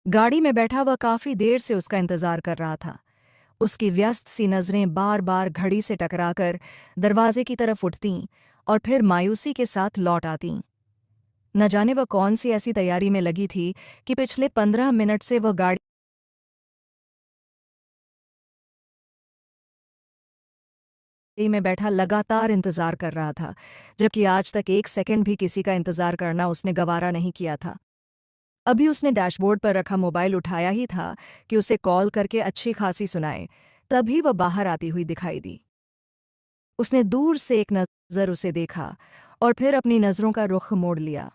गाड़ी में बैठा वह काफी देर से उसका इंतजार कर रहा था। उसकी व्यस्त सी नजरें बार बार घड़ी से टकराकर दरवाजे की तरफ उठतीं और फिर मायूसी के साथ लौट आतीं। न जाने वह कौन सी ऐसी तैयारी में लगी थी कि पिछले 15 मिनट से वह गाड़ी में बैठा लगातार इंतजार कर रहा था, जबकि आज तक एक सेकंड भी किसी का इंतजार करना उसने गवारा नहीं किया था। अभी उसने डैशबोर्ड पर रखा मोबाइल उठाया ही था कि उसे कॉल करके अच्छी खासी सुनाए, तभी वह बाहर आती हुई दिखाई दी। उसने दूर से एक नज़र उसे देखा और फिर अपनी नज़रों का रुख मोड़ लिया।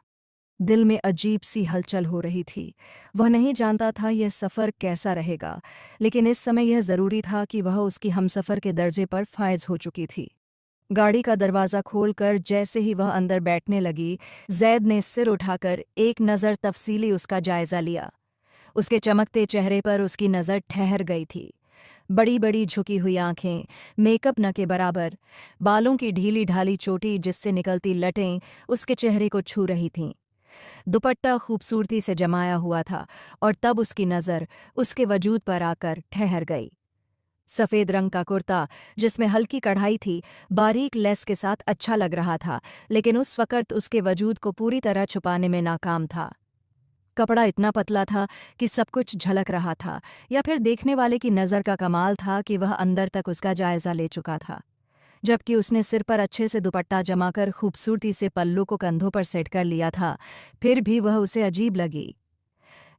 दिल में अजीब सी हलचल हो रही थी। वह नहीं जानता था यह सफ़र कैसा रहेगा, लेकिन इस समय यह ज़रूरी था कि वह उसकी हमसफ़र के दर्जे पर फायज हो चुकी थी। गाड़ी का दरवाज़ा खोलकर जैसे ही वह अंदर बैठने लगी, जैद ने सिर उठाकर एक नज़र तफसीली उसका जायज़ा लिया। उसके चमकते चेहरे पर उसकी नज़र ठहर गई थी। बड़ी बड़ी झुकी हुई आंखें, मेकअप न के बराबर, बालों की ढीली ढाली चोटी जिससे निकलती लटें उसके चेहरे को छू रही थीं। दुपट्टा खूबसूरती से जमाया हुआ था और तब उसकी नज़र उसके वजूद पर आकर ठहर गई। सफ़ेद रंग का कुर्ता जिसमें हल्की कढ़ाई थी, बारीक लेस के साथ अच्छा लग रहा था, लेकिन उस वक़्त उसके वजूद को पूरी तरह छुपाने में नाकाम था। कपड़ा इतना पतला था कि सब कुछ झलक रहा था, या फिर देखने वाले की नज़र का कमाल था कि वह अंदर तक उसका जायज़ा ले चुका था। जबकि उसने सिर पर अच्छे से दुपट्टा जमाकर खूबसूरती से पल्लू को कंधों पर सेट कर लिया था, फिर भी वह उसे अजीब लगी।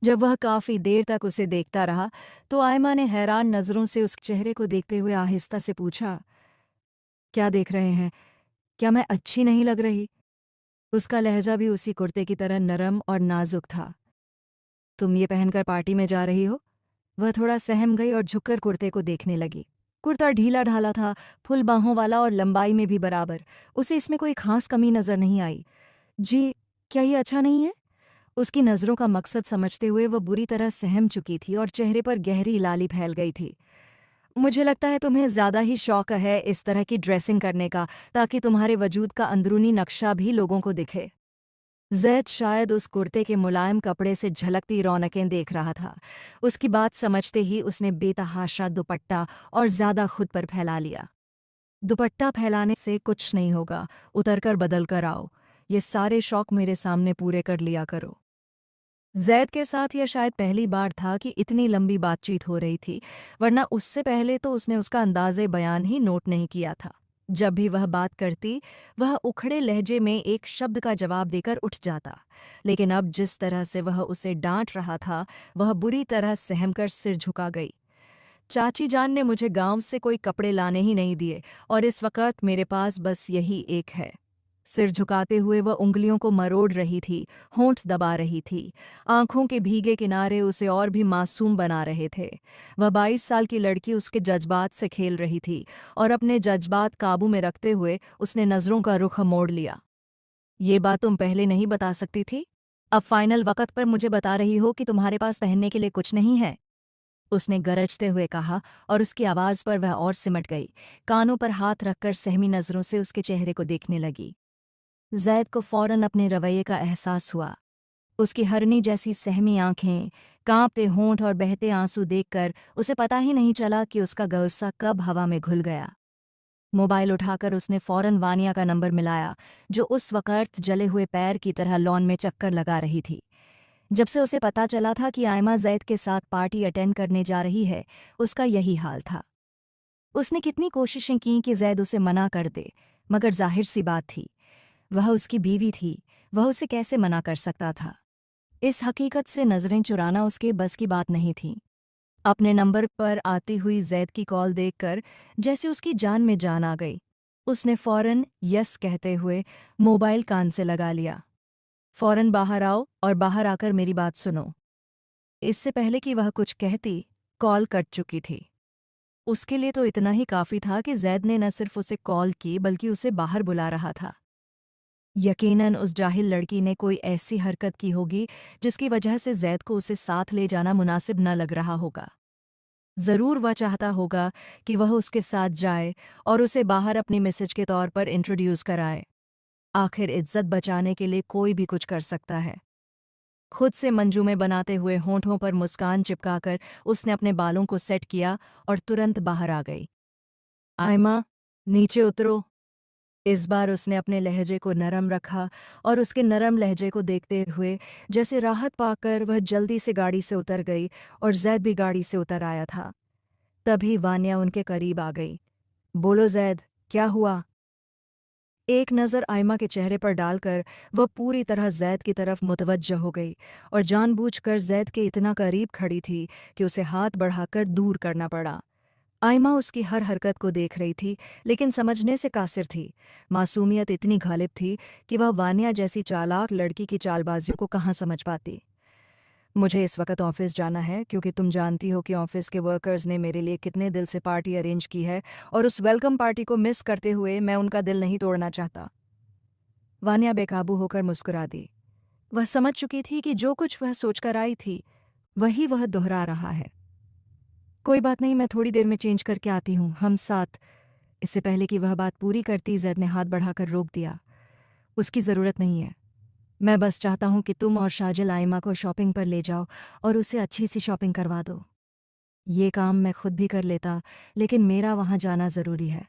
जब वह काफ़ी देर तक उसे देखता रहा, तो आयमा ने हैरान नज़रों से उस चेहरे को देखते हुए आहिस्ता से पूछा, क्या देख रहे हैं? क्या मैं अच्छी नहीं लग रही? उसका लहजा भी उसी कुर्ते की तरह नरम और नाजुक था। तुम ये पहनकर पार्टी में जा रही हो? वह थोड़ा सहम गई और झुककर कुर्ते को देखने लगी। कुर्ता ढीला ढाला था, फुल बाहों वाला और लंबाई में भी बराबर। उसे इसमें कोई खास कमी नजर नहीं आई। जी, क्या ये अच्छा नहीं है? उसकी नज़रों का मकसद समझते हुए वह बुरी तरह सहम चुकी थी और चेहरे पर गहरी लाली फैल गई थी। मुझे लगता है तुम्हें ज़्यादा ही शौक है इस तरह की ड्रेसिंग करने का, ताकि तुम्हारे वजूद का अंदरूनी नक्शा भी लोगों को दिखे। ज़ैद शायद उस कुर्ते के मुलायम कपड़े से झलकती रौनकें देख रहा था। उसकी बात समझते ही उसने बेतहाशा दुपट्टा और ज़्यादा खुद पर फैला लिया। दुपट्टा फैलाने से कुछ नहीं होगा, उतरकर बदल कर आओ। ये सारे शौक मेरे सामने पूरे कर लिया करो। ज़ैद के साथ यह शायद पहली बार था कि इतनी लंबी बातचीत हो रही थी, वरना उससे पहले तो उसने उसका अंदाज़े बयान ही नोट नहीं किया था। जब भी वह बात करती, वह उखड़े लहजे में एक शब्द का जवाब देकर उठ जाता, लेकिन अब जिस तरह से वह उसे डांट रहा था, वह बुरी तरह सहमकर सिर झुका गई। चाची जान ने मुझे गांव से कोई कपड़े लाने ही नहीं दिए, और इस वक्त मेरे पास बस यही एक है। सिर झुकाते हुए वह उंगलियों को मरोड़ रही थी, होंठ दबा रही थी। आंखों के भीगे किनारे उसे और भी मासूम बना रहे थे। वह 22 साल की लड़की उसके जज्बात से खेल रही थी, और अपने जज्बात काबू में रखते हुए उसने नज़रों का रुख मोड़ लिया। ये बात तुम पहले नहीं बता सकती थी? अब फाइनल वक़्त पर मुझे बता रही हो कि तुम्हारे पास पहनने के लिए कुछ नहीं है? उसने गरजते हुए कहा, और उसकी आवाज़ पर वह और सिमट गई। कानों पर हाथ रखकर सहमी नज़रों से उसके चेहरे को देखने लगी। ज़ैद को फ़ौरन अपने रवैये का एहसास हुआ। उसकी हरनी जैसी सहमी आंखें, कांपते होंठ और बहते आंसू देखकर उसे पता ही नहीं चला कि उसका गुस्सा कब हवा में घुल गया। मोबाइल उठाकर उसने फ़ौरन वानिया का नंबर मिलाया, जो उस वक़्त जले हुए पैर की तरह लॉन में चक्कर लगा रही थी। जब से उसे पता चला था कि आयमा ज़ैद के साथ पार्टी अटेंड करने जा रही है, उसका यही हाल था। उसने कितनी कोशिशें की कि ज़ैद उसे मना कर दे, मगर ज़ाहिर-सी बात थी, वह उसकी बीवी थी, वह उसे कैसे मना कर सकता था? इस हकीकत से नज़रें चुराना उसके बस की बात नहीं थी। अपने नंबर पर आती हुई ज़ैद की कॉल देखकर जैसे उसकी जान में जान आ गई, उसने फ़ौरन यस कहते हुए मोबाइल कान से लगा लिया। फ़ौरन बाहर आओ और बाहर आकर मेरी बात सुनो। इससे पहले कि वह कुछ कहती, कॉल कट चुकी थी। उसके लिए तो इतना ही काफ़ी था कि ज़ैद ने न सिर्फ उसे कॉल की बल्कि उसे बाहर बुला रहा था। यकीनन उस जाहिल लड़की ने कोई ऐसी हरकत की होगी जिसकी वजह से ज़ैद को उसे साथ ले जाना मुनासिब न लग रहा होगा। ज़रूर वह चाहता होगा कि वह उसके साथ जाए और उसे बाहर अपनी मिसेज के तौर पर इंट्रोड्यूस कराए। आखिर इज्जत बचाने के लिए कोई भी कुछ कर सकता है। खुद से मंजूमे बनाते हुए होंठों पर मुस्कान चिपकाकर उसने अपने बालों को सेट किया और तुरंत बाहर आ गई। आयमा, नीचे उतरो। इस बार उसने अपने लहजे को नरम रखा और उसके नरम लहजे को देखते हुए जैसे राहत पाकर वह जल्दी से गाड़ी से उतर गई और जैद भी गाड़ी से उतर आया था। तभी वान्या उनके करीब आ गई। बोलो जैद, क्या हुआ? एक नज़र आयमा के चेहरे पर डालकर वह पूरी तरह जैद की तरफ मुतवज्जह हो गई और जानबूझकर जैद के इतना करीब खड़ी थी कि उसे हाथ बढ़ाकर दूर करना पड़ा। आयमा उसकी हर हरकत को देख रही थी, लेकिन समझने से कासिर थी। मासूमियत इतनी गालिब थी कि वह वानिया जैसी चालाक लड़की की चालबाजियों को कहाँ समझ पाती। मुझे इस वक्त ऑफिस जाना है क्योंकि तुम जानती हो कि ऑफिस के वर्कर्स ने मेरे लिए कितने दिल से पार्टी अरेंज की है और उस वेलकम पार्टी को मिस करते हुए मैं उनका दिल नहीं तोड़ना चाहता। वानिया बेकाबू होकर मुस्कुरा दी। वह समझ चुकी थी कि जो कुछ वह सोचकर आई थी वही वह दोहरा रहा है। कोई बात नहीं, मैं थोड़ी देर में चेंज करके आती हूँ, हम साथ। इससे पहले कि वह बात पूरी करती जैद ने हाथ बढ़ाकर रोक दिया। उसकी ज़रूरत नहीं है। मैं बस चाहता हूँ कि तुम और शाजिल आयमा को शॉपिंग पर ले जाओ और उसे अच्छी सी शॉपिंग करवा दो। ये काम मैं खुद भी कर लेता, लेकिन मेरा वहाँ जाना ज़रूरी है।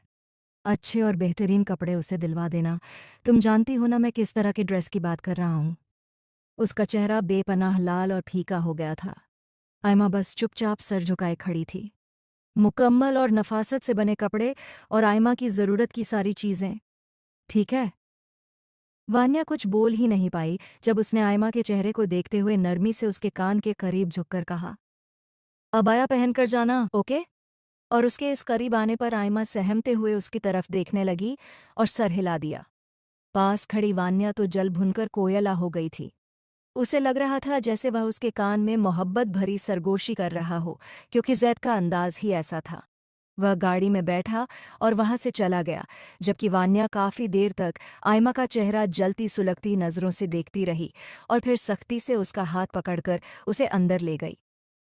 अच्छे और बेहतरीन कपड़े उसे दिलवा देना। तुम जानती हो ना मैं किस तरह की ड्रेस की बात कर रहा हूँ। उसका चेहरा बेपनाह लाल और फीका हो गया था। आयमा बस चुपचाप सर झुकाए खड़ी थी। मुकम्मल और नफासत से बने कपड़े और आयमा की ज़रूरत की सारी चीज़ें। ठीक है। वान्या कुछ बोल ही नहीं पाई जब उसने आयमा के चेहरे को देखते हुए नरमी से उसके कान के करीब झुककर कहा, अबाया पहनकर जाना, ओके? और उसके इस करीब आने पर आयमा सहमते हुए उसकी तरफ देखने लगी और सर हिला दिया। पास खड़ी वान्या तो जल भुनकर कोयला हो गई थी। उसे लग रहा था जैसे वह उसके कान में मोहब्बत भरी सरगोशी कर रहा हो, क्योंकि जैद का अंदाज ही ऐसा था। वह गाड़ी में बैठा और वहां से चला गया, जबकि वान्या काफी देर तक आयमा का चेहरा जलती सुलगती नजरों से देखती रही और फिर सख्ती से उसका हाथ पकड़कर उसे अंदर ले गई।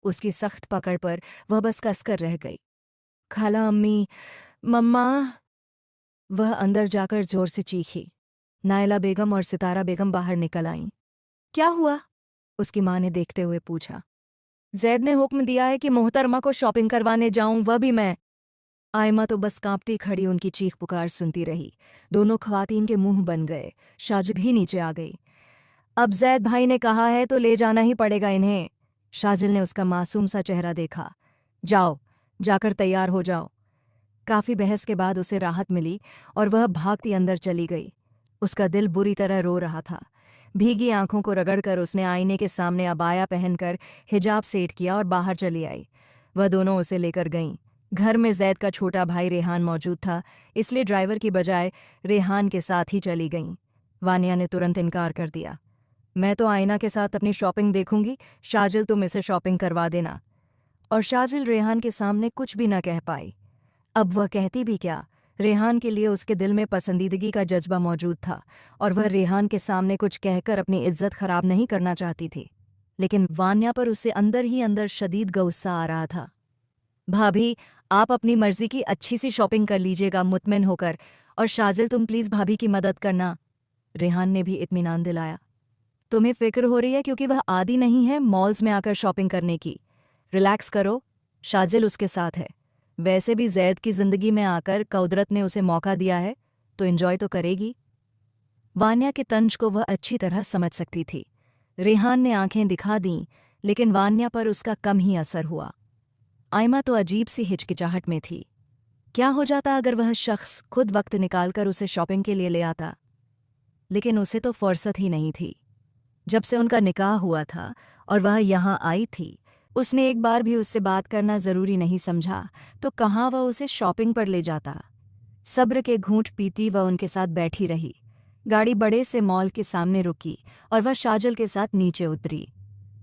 उसकी सख्त पकड़ पर वह बस कसकर रह गई। खाला अम्मी, मम्मा। वह अंदर जाकर जोर से चीखी। नायला बेगम और सितारा बेगम बाहर निकल आईं। क्या हुआ? उसकी माँ ने देखते हुए पूछा। जैद ने हुक्म दिया है कि मोहतरमा को शॉपिंग करवाने जाऊं, वह भी मैं। आयमा तो बस कांपती खड़ी उनकी चीख पुकार सुनती रही। दोनों ख्वातीन के मुंह बन गए। शाजिल भी नीचे आ गई। अब जैद भाई ने कहा है तो ले जाना ही पड़ेगा इन्हें। शाजिल ने उसका मासूम सा चेहरा देखा। जाओ, जाकर तैयार हो जाओ। काफी बहस के बाद उसे राहत मिली और वह भागती अंदर चली गई। उसका दिल बुरी तरह रो रहा था। भीगी आंखों को रगड़कर उसने आईने के सामने अबाया पहनकर हिजाब सेट किया और बाहर चली आई। वह दोनों उसे लेकर गईं। घर में जैद का छोटा भाई रेहान मौजूद था, इसलिए ड्राइवर की बजाय रेहान के साथ ही चली गईं। वानिया ने तुरंत इनकार कर दिया। मैं तो आयना के साथ अपनी शॉपिंग देखूंगी, शाजिल तुम इसे शॉपिंग करवा देना। और शाजिल रेहान के सामने कुछ भी न कह पाई। अब वह कहती भी क्या? रेहान के लिए उसके दिल में पसंदीदगी का जज्बा मौजूद था और वह रेहान के सामने कुछ कहकर अपनी इज्जत खराब नहीं करना चाहती थी। लेकिन वान्या पर उसे अंदर ही अंदर शदीद गुस्सा आ रहा था। भाभी, आप अपनी मर्जी की अच्छी सी शॉपिंग कर लीजिएगा मुतमिन होकर, और शाजिल तुम प्लीज़ भाभी की मदद करना। रेहान ने भी इत्मीनान दिलाया। तुम्हें फिक्र हो रही है क्योंकि वह आदी नहीं है मॉल्स में आकर शॉपिंग करने की। रिलैक्स करो, शाजिल उसके साथ है। वैसे भी जैद की जिंदगी में आकर कुदरत ने उसे मौका दिया है तो एंजॉय तो करेगी। वान्या के तंज को वह अच्छी तरह समझ सकती थी। रेहान ने आंखें दिखा दीं, लेकिन वान्या पर उसका कम ही असर हुआ। आयमा तो अजीब सी हिचकिचाहट में थी। क्या हो जाता अगर वह शख्स खुद वक्त निकालकर उसे शॉपिंग के लिए ले आता? लेकिन उसे तो फुर्सत ही नहीं थी। जब से उनका निकाह हुआ था और वह यहाँ आई थी, उसने एक बार भी उससे बात करना ज़रूरी नहीं समझा, तो कहाँ वह उसे शॉपिंग पर ले जाता। सब्र के घूंट पीती वह उनके साथ बैठी रही। गाड़ी बड़े से मॉल के सामने रुकी और वह शाजिल के साथ नीचे उतरी।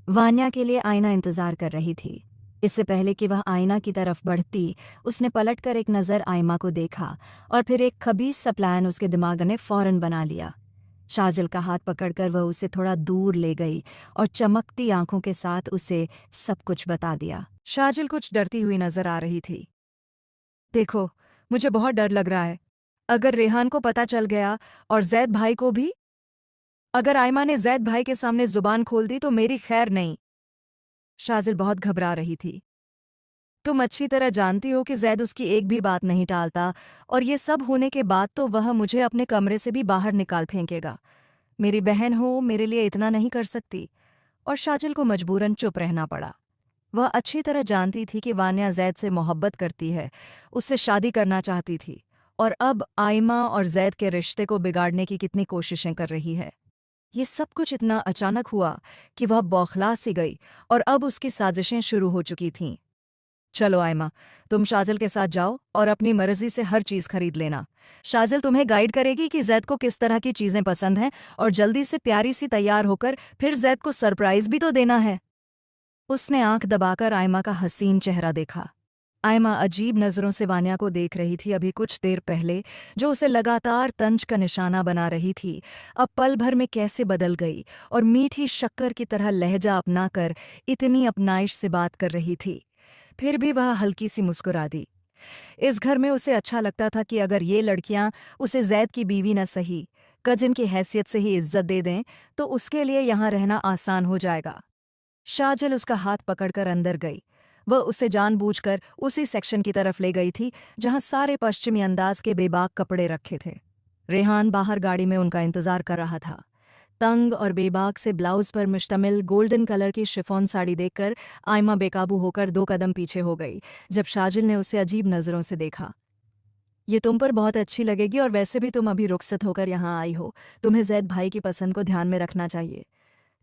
वान्या के लिए आईना इंतज़ार कर रही थी। इससे पहले कि वह आईना की तरफ बढ़ती, उसने पलटकर एक नज़र आयमा को देखा और फिर एक खबीस सा प्लान उसके दिमाग ने फ़ौरन बना लिया। शाजिल का हाथ पकड़कर वह उसे थोड़ा दूर ले गई और चमकती आंखों के साथ उसे सब कुछ बता दिया। शाजिल कुछ डरती हुई नजर आ रही थी। देखो, मुझे बहुत डर लग रहा है। अगर रेहान को पता चल गया और जैद भाई को भी? अगर आयमा ने जैद भाई के सामने जुबान खोल दी तो मेरी खैर नहीं। शाजिल बहुत घबरा रही थी। तुम अच्छी तरह जानती हो कि जैद उसकी एक भी बात नहीं टालता, और ये सब होने के बाद तो वह मुझे अपने कमरे से भी बाहर निकाल फेंकेगा। मेरी बहन हो, मेरे लिए इतना नहीं कर सकती। और शाजिल को मजबूरन चुप रहना पड़ा। वह अच्छी तरह जानती थी कि वान्या जैद से मोहब्बत करती है, उससे शादी करना चाहती थी, और अब आयमा और जैद के रिश्ते को बिगाड़ने की कितनी कोशिशें कर रही है। ये सब कुछ इतना अचानक हुआ कि वह बौखला सी गई, और अब उसकी साजिशें शुरू हो चुकी थीं। चलो आयमा, तुम शाजिल के साथ जाओ और अपनी मर्जी से हर चीज खरीद लेना। शाजिल तुम्हें गाइड करेगी कि जैद को किस तरह की चीजें पसंद हैं, और जल्दी से प्यारी सी तैयार होकर फिर जैद को सरप्राइज भी तो देना है। उसने आंख दबाकर आयमा का हसीन चेहरा देखा। आयमा अजीब नजरों से वान्या को देख रही थी। अभी कुछ देर पहले जो उसे लगातार तंज का निशाना बना रही थी, अब पल भर में कैसे बदल गई और मीठी शक्कर की तरह लहजा अपनाकर इतनी अपनाइश से बात कर रही थी। फिर भी वह हल्की सी मुस्कुरा दी। इस घर में उसे अच्छा लगता था कि अगर ये लड़कियां उसे जैद की बीवी न सही, कजिन की हैसियत से ही इज्जत दे दें, तो उसके लिए यहाँ रहना आसान हो जाएगा। शाजिल उसका हाथ पकड़कर अंदर गई। वह उसे जानबूझकर उसी सेक्शन की तरफ ले गई थी जहां सारे पश्चिमी अंदाज के बेबाक कपड़े रखे थे। रेहान बाहर गाड़ी में उनका इंतजार कर रहा था। तंग और बेबाक से ब्लाउज पर मुश्तमिल गोल्डन कलर की शिफॉन साड़ी देखकर आयमा बेकाबू होकर 2 कदम पीछे हो गई जब शाजिल ने उसे अजीब नजरों से देखा। ये तुम पर बहुत अच्छी लगेगी, और वैसे भी तुम अभी रुखसत होकर यहाँ आई हो। तुम्हें जैद भाई की पसंद को ध्यान में रखना चाहिए।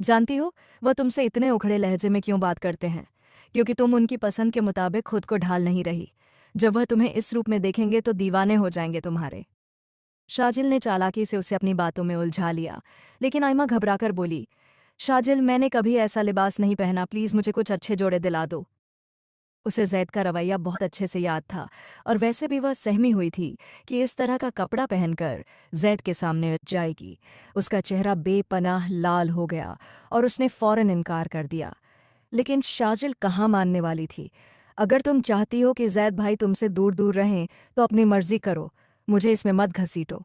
जानती हो, वह तुमसे इतने उखड़े लहजे में क्यों बात करते हैं? क्योंकि तुम उनकी पसंद के मुताबिक खुद को ढाल नहीं रही। जब वह तुम्हें इस रूप में देखेंगे तो दीवाने हो जाएंगे तुम्हारे। शाजिल ने चालाकी से उसे अपनी बातों में उलझा लिया, लेकिन आयमा घबराकर बोली, शाजिल, मैंने कभी ऐसा लिबास नहीं पहना, प्लीज़ मुझे कुछ अच्छे जोड़े दिला दो। उसे जैद का रवैया बहुत अच्छे से याद था, और वैसे भी वह सहमी हुई थी कि इस तरह का कपड़ा पहनकर जैद के सामने जाएगी। उसका चेहरा बेपनाह लाल हो गया और उसने फौरन इनकार कर दिया। लेकिन शाजिल कहाँ मानने वाली थी। अगर तुम चाहती हो कि जैद भाई तुमसे दूर दूर रहें तो अपनी मर्जी करो, मुझे इसमें मत घसीटो।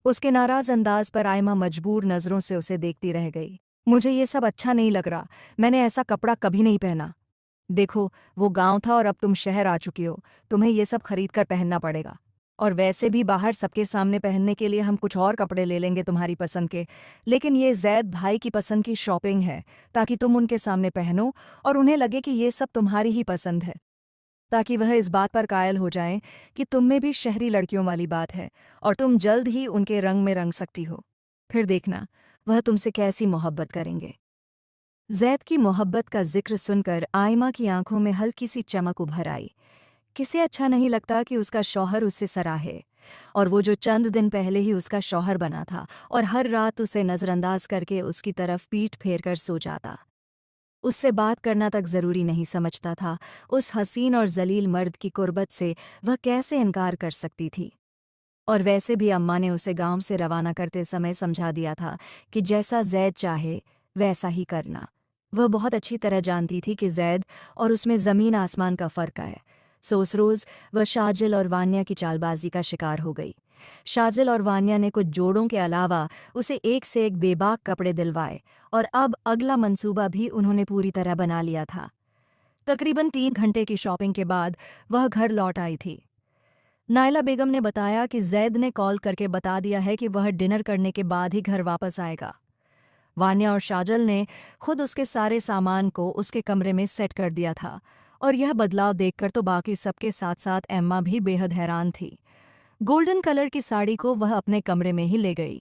उसके नाराज अंदाज पर आयमा मजबूर नजरों से उसे देखती रह गई। मुझे ये सब अच्छा नहीं लग रहा, मैंने ऐसा कपड़ा कभी नहीं पहना। देखो, वो गांव था और अब तुम शहर आ चुकी हो, तुम्हें ये सब खरीद कर पहनना पड़ेगा। और वैसे भी बाहर सबके सामने पहनने के लिए हम कुछ और कपड़े ले लेंगे तुम्हारी पसंद के, लेकिन ये जैद भाई की पसंद की शॉपिंग है, ताकि तुम उनके सामने पहनो और उन्हें लगे कि ये सब तुम्हारी ही पसंद है, ताकि वह इस बात पर कायल हो जाएं कि तुम में भी शहरी लड़कियों वाली बात है और तुम जल्द ही उनके रंग में रंग सकती हो। फिर देखना वह तुमसे कैसी मोहब्बत करेंगे। जैद की मोहब्बत का जिक्र सुनकर आयमा की आंखों में हल्की सी चमक उभर आई। किसे अच्छा नहीं लगता कि उसका शौहर उससे सराहे, और वो जो चंद दिन पहले ही उसका शौहर बना था और हर रात उसे नज़रअंदाज करके उसकी तरफ पीठ फेर कर सो जाता। उससे बात करना तक ज़रूरी नहीं समझता था। उस हसीन और जलील मर्द की कुर्बत से वह कैसे इनकार कर सकती थी। और वैसे भी अम्मा ने उसे गांव से रवाना करते समय समझा दिया था कि जैसा जैद चाहे वैसा ही करना। वह बहुत अच्छी तरह जानती थी कि जैद और उसमें ज़मीन आसमान का फ़र्क है। सो उस रोज़ वह शाजिल और वान्या की चालबाजी का शिकार हो गई। शाजिल और वान्या ने कुछ जोड़ों के अलावा उसे एक से एक बेबाक कपड़े दिलवाए, और अब अगला मंसूबा भी उन्होंने पूरी तरह बना लिया था। तकरीबन 3 घंटे की शॉपिंग के बाद वह घर लौट आई थी। नायला बेगम ने बताया कि जैद ने कॉल करके बता दिया है कि वह डिनर करने के बाद ही घर वापस आएगा। वान्या और शाजल ने खुद उसके सारे सामान को उसके कमरे में सेट कर दिया था, और यह बदलाव देखकर तो बाकी सबके साथ साथ एम्मा भी बेहद हैरान थी। गोल्डन कलर की साड़ी को वह अपने कमरे में ही ले गई।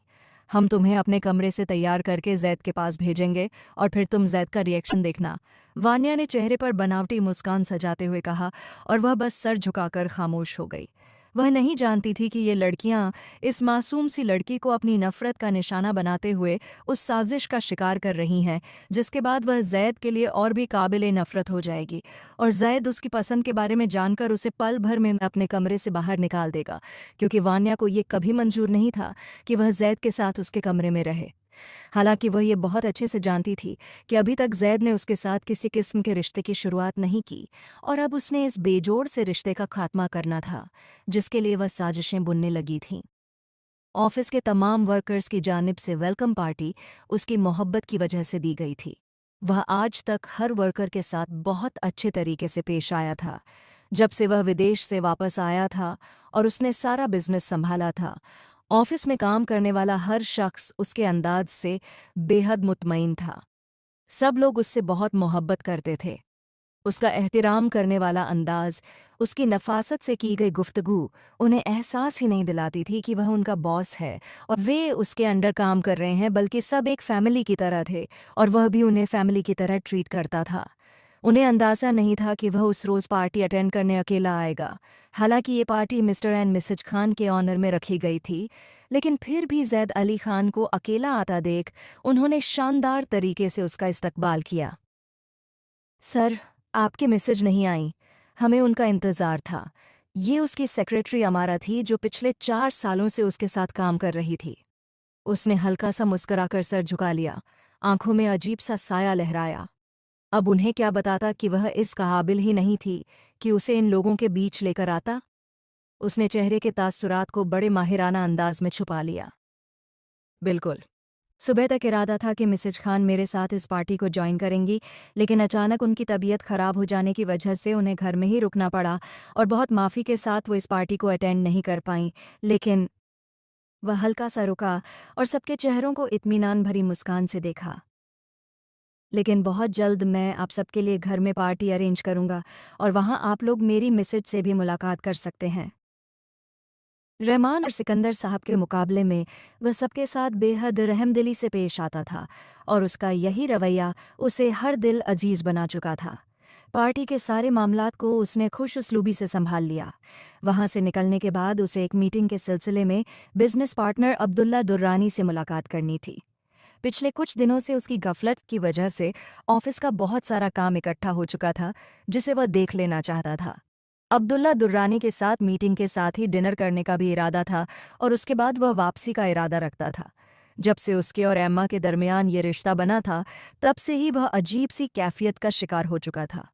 हम तुम्हें अपने कमरे से तैयार करके जैद के पास भेजेंगे, और फिर तुम जैद का रिएक्शन देखना, वान्या ने चेहरे पर बनावटी मुस्कान सजाते हुए कहा, और वह बस सर झुकाकर खामोश हो गई। वह नहीं जानती थी कि ये लड़कियां इस मासूम सी लड़की को अपनी नफरत का निशाना बनाते हुए उस साजिश का शिकार कर रही हैं जिसके बाद वह जैद के लिए और भी काबिले नफरत हो जाएगी, और जैद उसकी पसंद के बारे में जानकर उसे पल भर में अपने कमरे से बाहर निकाल देगा, क्योंकि वान्या को ये कभी मंजूर नहीं था कि वह जैद के साथ उसके कमरे में रहे। हालांकि वह ये बहुत अच्छे से जानती थी कि अभी तक जैद ने उसके साथ किसी किस्म के रिश्ते की शुरुआत नहीं की, और अब उसने इस बेजोड़ से रिश्ते का खात्मा करना था जिसके लिए वह साजिशें बुनने लगी थीं। ऑफिस के तमाम वर्कर्स की जानिब से वेलकम पार्टी उसकी मोहब्बत की वजह से दी गई थी। वह आज तक हर वर्कर के साथ बहुत अच्छे तरीके से पेश आया था। जब से वह विदेश से वापस आया था और उसने सारा बिजनेस संभाला था, ऑफिस में काम करने वाला हर शख्स उसके अंदाज से बेहद मुतमईन था। सब लोग उससे बहुत मोहब्बत करते थे। उसका एहतराम करने वाला अंदाज, उसकी नफासत से की गई गुफ्तगू उन्हें एहसास ही नहीं दिलाती थी कि वह उनका बॉस है और वे उसके अंडर काम कर रहे हैं, बल्कि सब एक फैमिली की तरह थे और वह भी उन्हें फैमिली की तरह ट्रीट करता था। उन्हें अंदाज़ा नहीं था कि वह उस रोज़ पार्टी अटेंड करने अकेला आएगा। हालांकि ये party Mr and Mrs Khan के ऑनर में रखी गई थी, लेकिन फिर भी जैद अली खान को अकेला आता देख उन्होंने शानदार तरीके से उसका इस्तकबाल किया। सर, आपकी मैसेज नहीं आई। हमें उनका इंतज़ार था। ये उसकी सेक्रेटरी अमारा थी जो पिछले 4 सालों से उसके साथ काम कर रही थी। उसने हल्का सा मुस्कुराकर सर झुका लिया, आंखों में अजीब सा साया लहराया। अब उन्हें क्या बताता कि वह इस काबिल ही नहीं थी कि उसे इन लोगों के बीच लेकर आता। उसने चेहरे के तासुरात को बड़े माहिराना अंदाज में छुपा लिया। बिल्कुल, सुबह तक इरादा था कि मिसेज खान मेरे साथ इस पार्टी को ज्वाइन करेंगी, लेकिन अचानक उनकी तबीयत खराब हो जाने की वजह से उन्हें घर में ही रुकना पड़ा और बहुत माफ़ी के साथ वो इस पार्टी को अटेंड नहीं कर पाईं। लेकिन वह हल्का सा रुका और सबके चेहरों को इत्मीनान भरी मुस्कान से देखा। लेकिन बहुत जल्द मैं आप सबके लिए घर में पार्टी अरेंज करूंगा और वहाँ आप लोग मेरी मिसेज से भी मुलाकात कर सकते हैं। रहमान और सिकंदर साहब के मुकाबले में वह सबके साथ बेहद रहमदिली से पेश आता था और उसका यही रवैया उसे हर दिल अजीज बना चुका था। पार्टी के सारे मामलात को उसने खुश उसलूबी से संभाल लिया। वहां से निकलने के बाद उसे एक मीटिंग के सिलसिले में बिजनेस पार्टनर अब्दुल्ला दुर्रानी से मुलाकात करनी थी। पिछले कुछ दिनों से उसकी गफलत की वजह से ऑफिस का बहुत सारा काम इकट्ठा हो चुका था, जिसे वह देख लेना चाहता था। अब्दुल्ला दुर्रानी के साथ मीटिंग के साथ ही डिनर करने का भी इरादा था और उसके बाद वह वापसी का इरादा रखता था। जब से उसके और एम्मा के दरमियान ये रिश्ता बना था, तब से ही वह अजीब सी कैफियत का शिकार हो चुका था।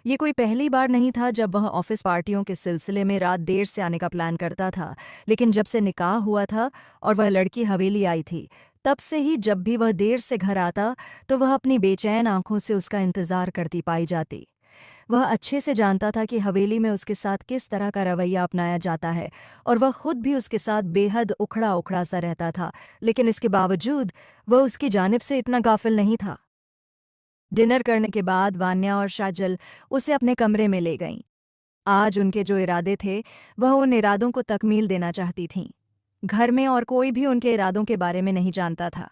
ये कोई पहली बार नहीं था जब वह ऑफिस पार्टियों के सिलसिले में रात देर से आने का प्लान करता था, लेकिन जब से निकाह हुआ था और वह लड़की हवेली आई थी, तब से ही जब भी वह देर से घर आता तो वह अपनी बेचैन आंखों से उसका इंतजार करती पाई जाती। वह अच्छे से जानता था कि हवेली में उसके साथ किस तरह का रवैया अपनाया जाता है और वह खुद भी उसके साथ बेहद उखड़ा उखड़ा सा रहता था, लेकिन इसके बावजूद वह उसकी जानिब से इतना गाफिल नहीं था। डिनर करने के बाद वान्या और शाजल उसे अपने कमरे में ले गईं। आज उनके जो इरादे थे वह उन इरादों को तकमील देना चाहती थीं। घर में और कोई भी उनके इरादों के बारे में नहीं जानता था।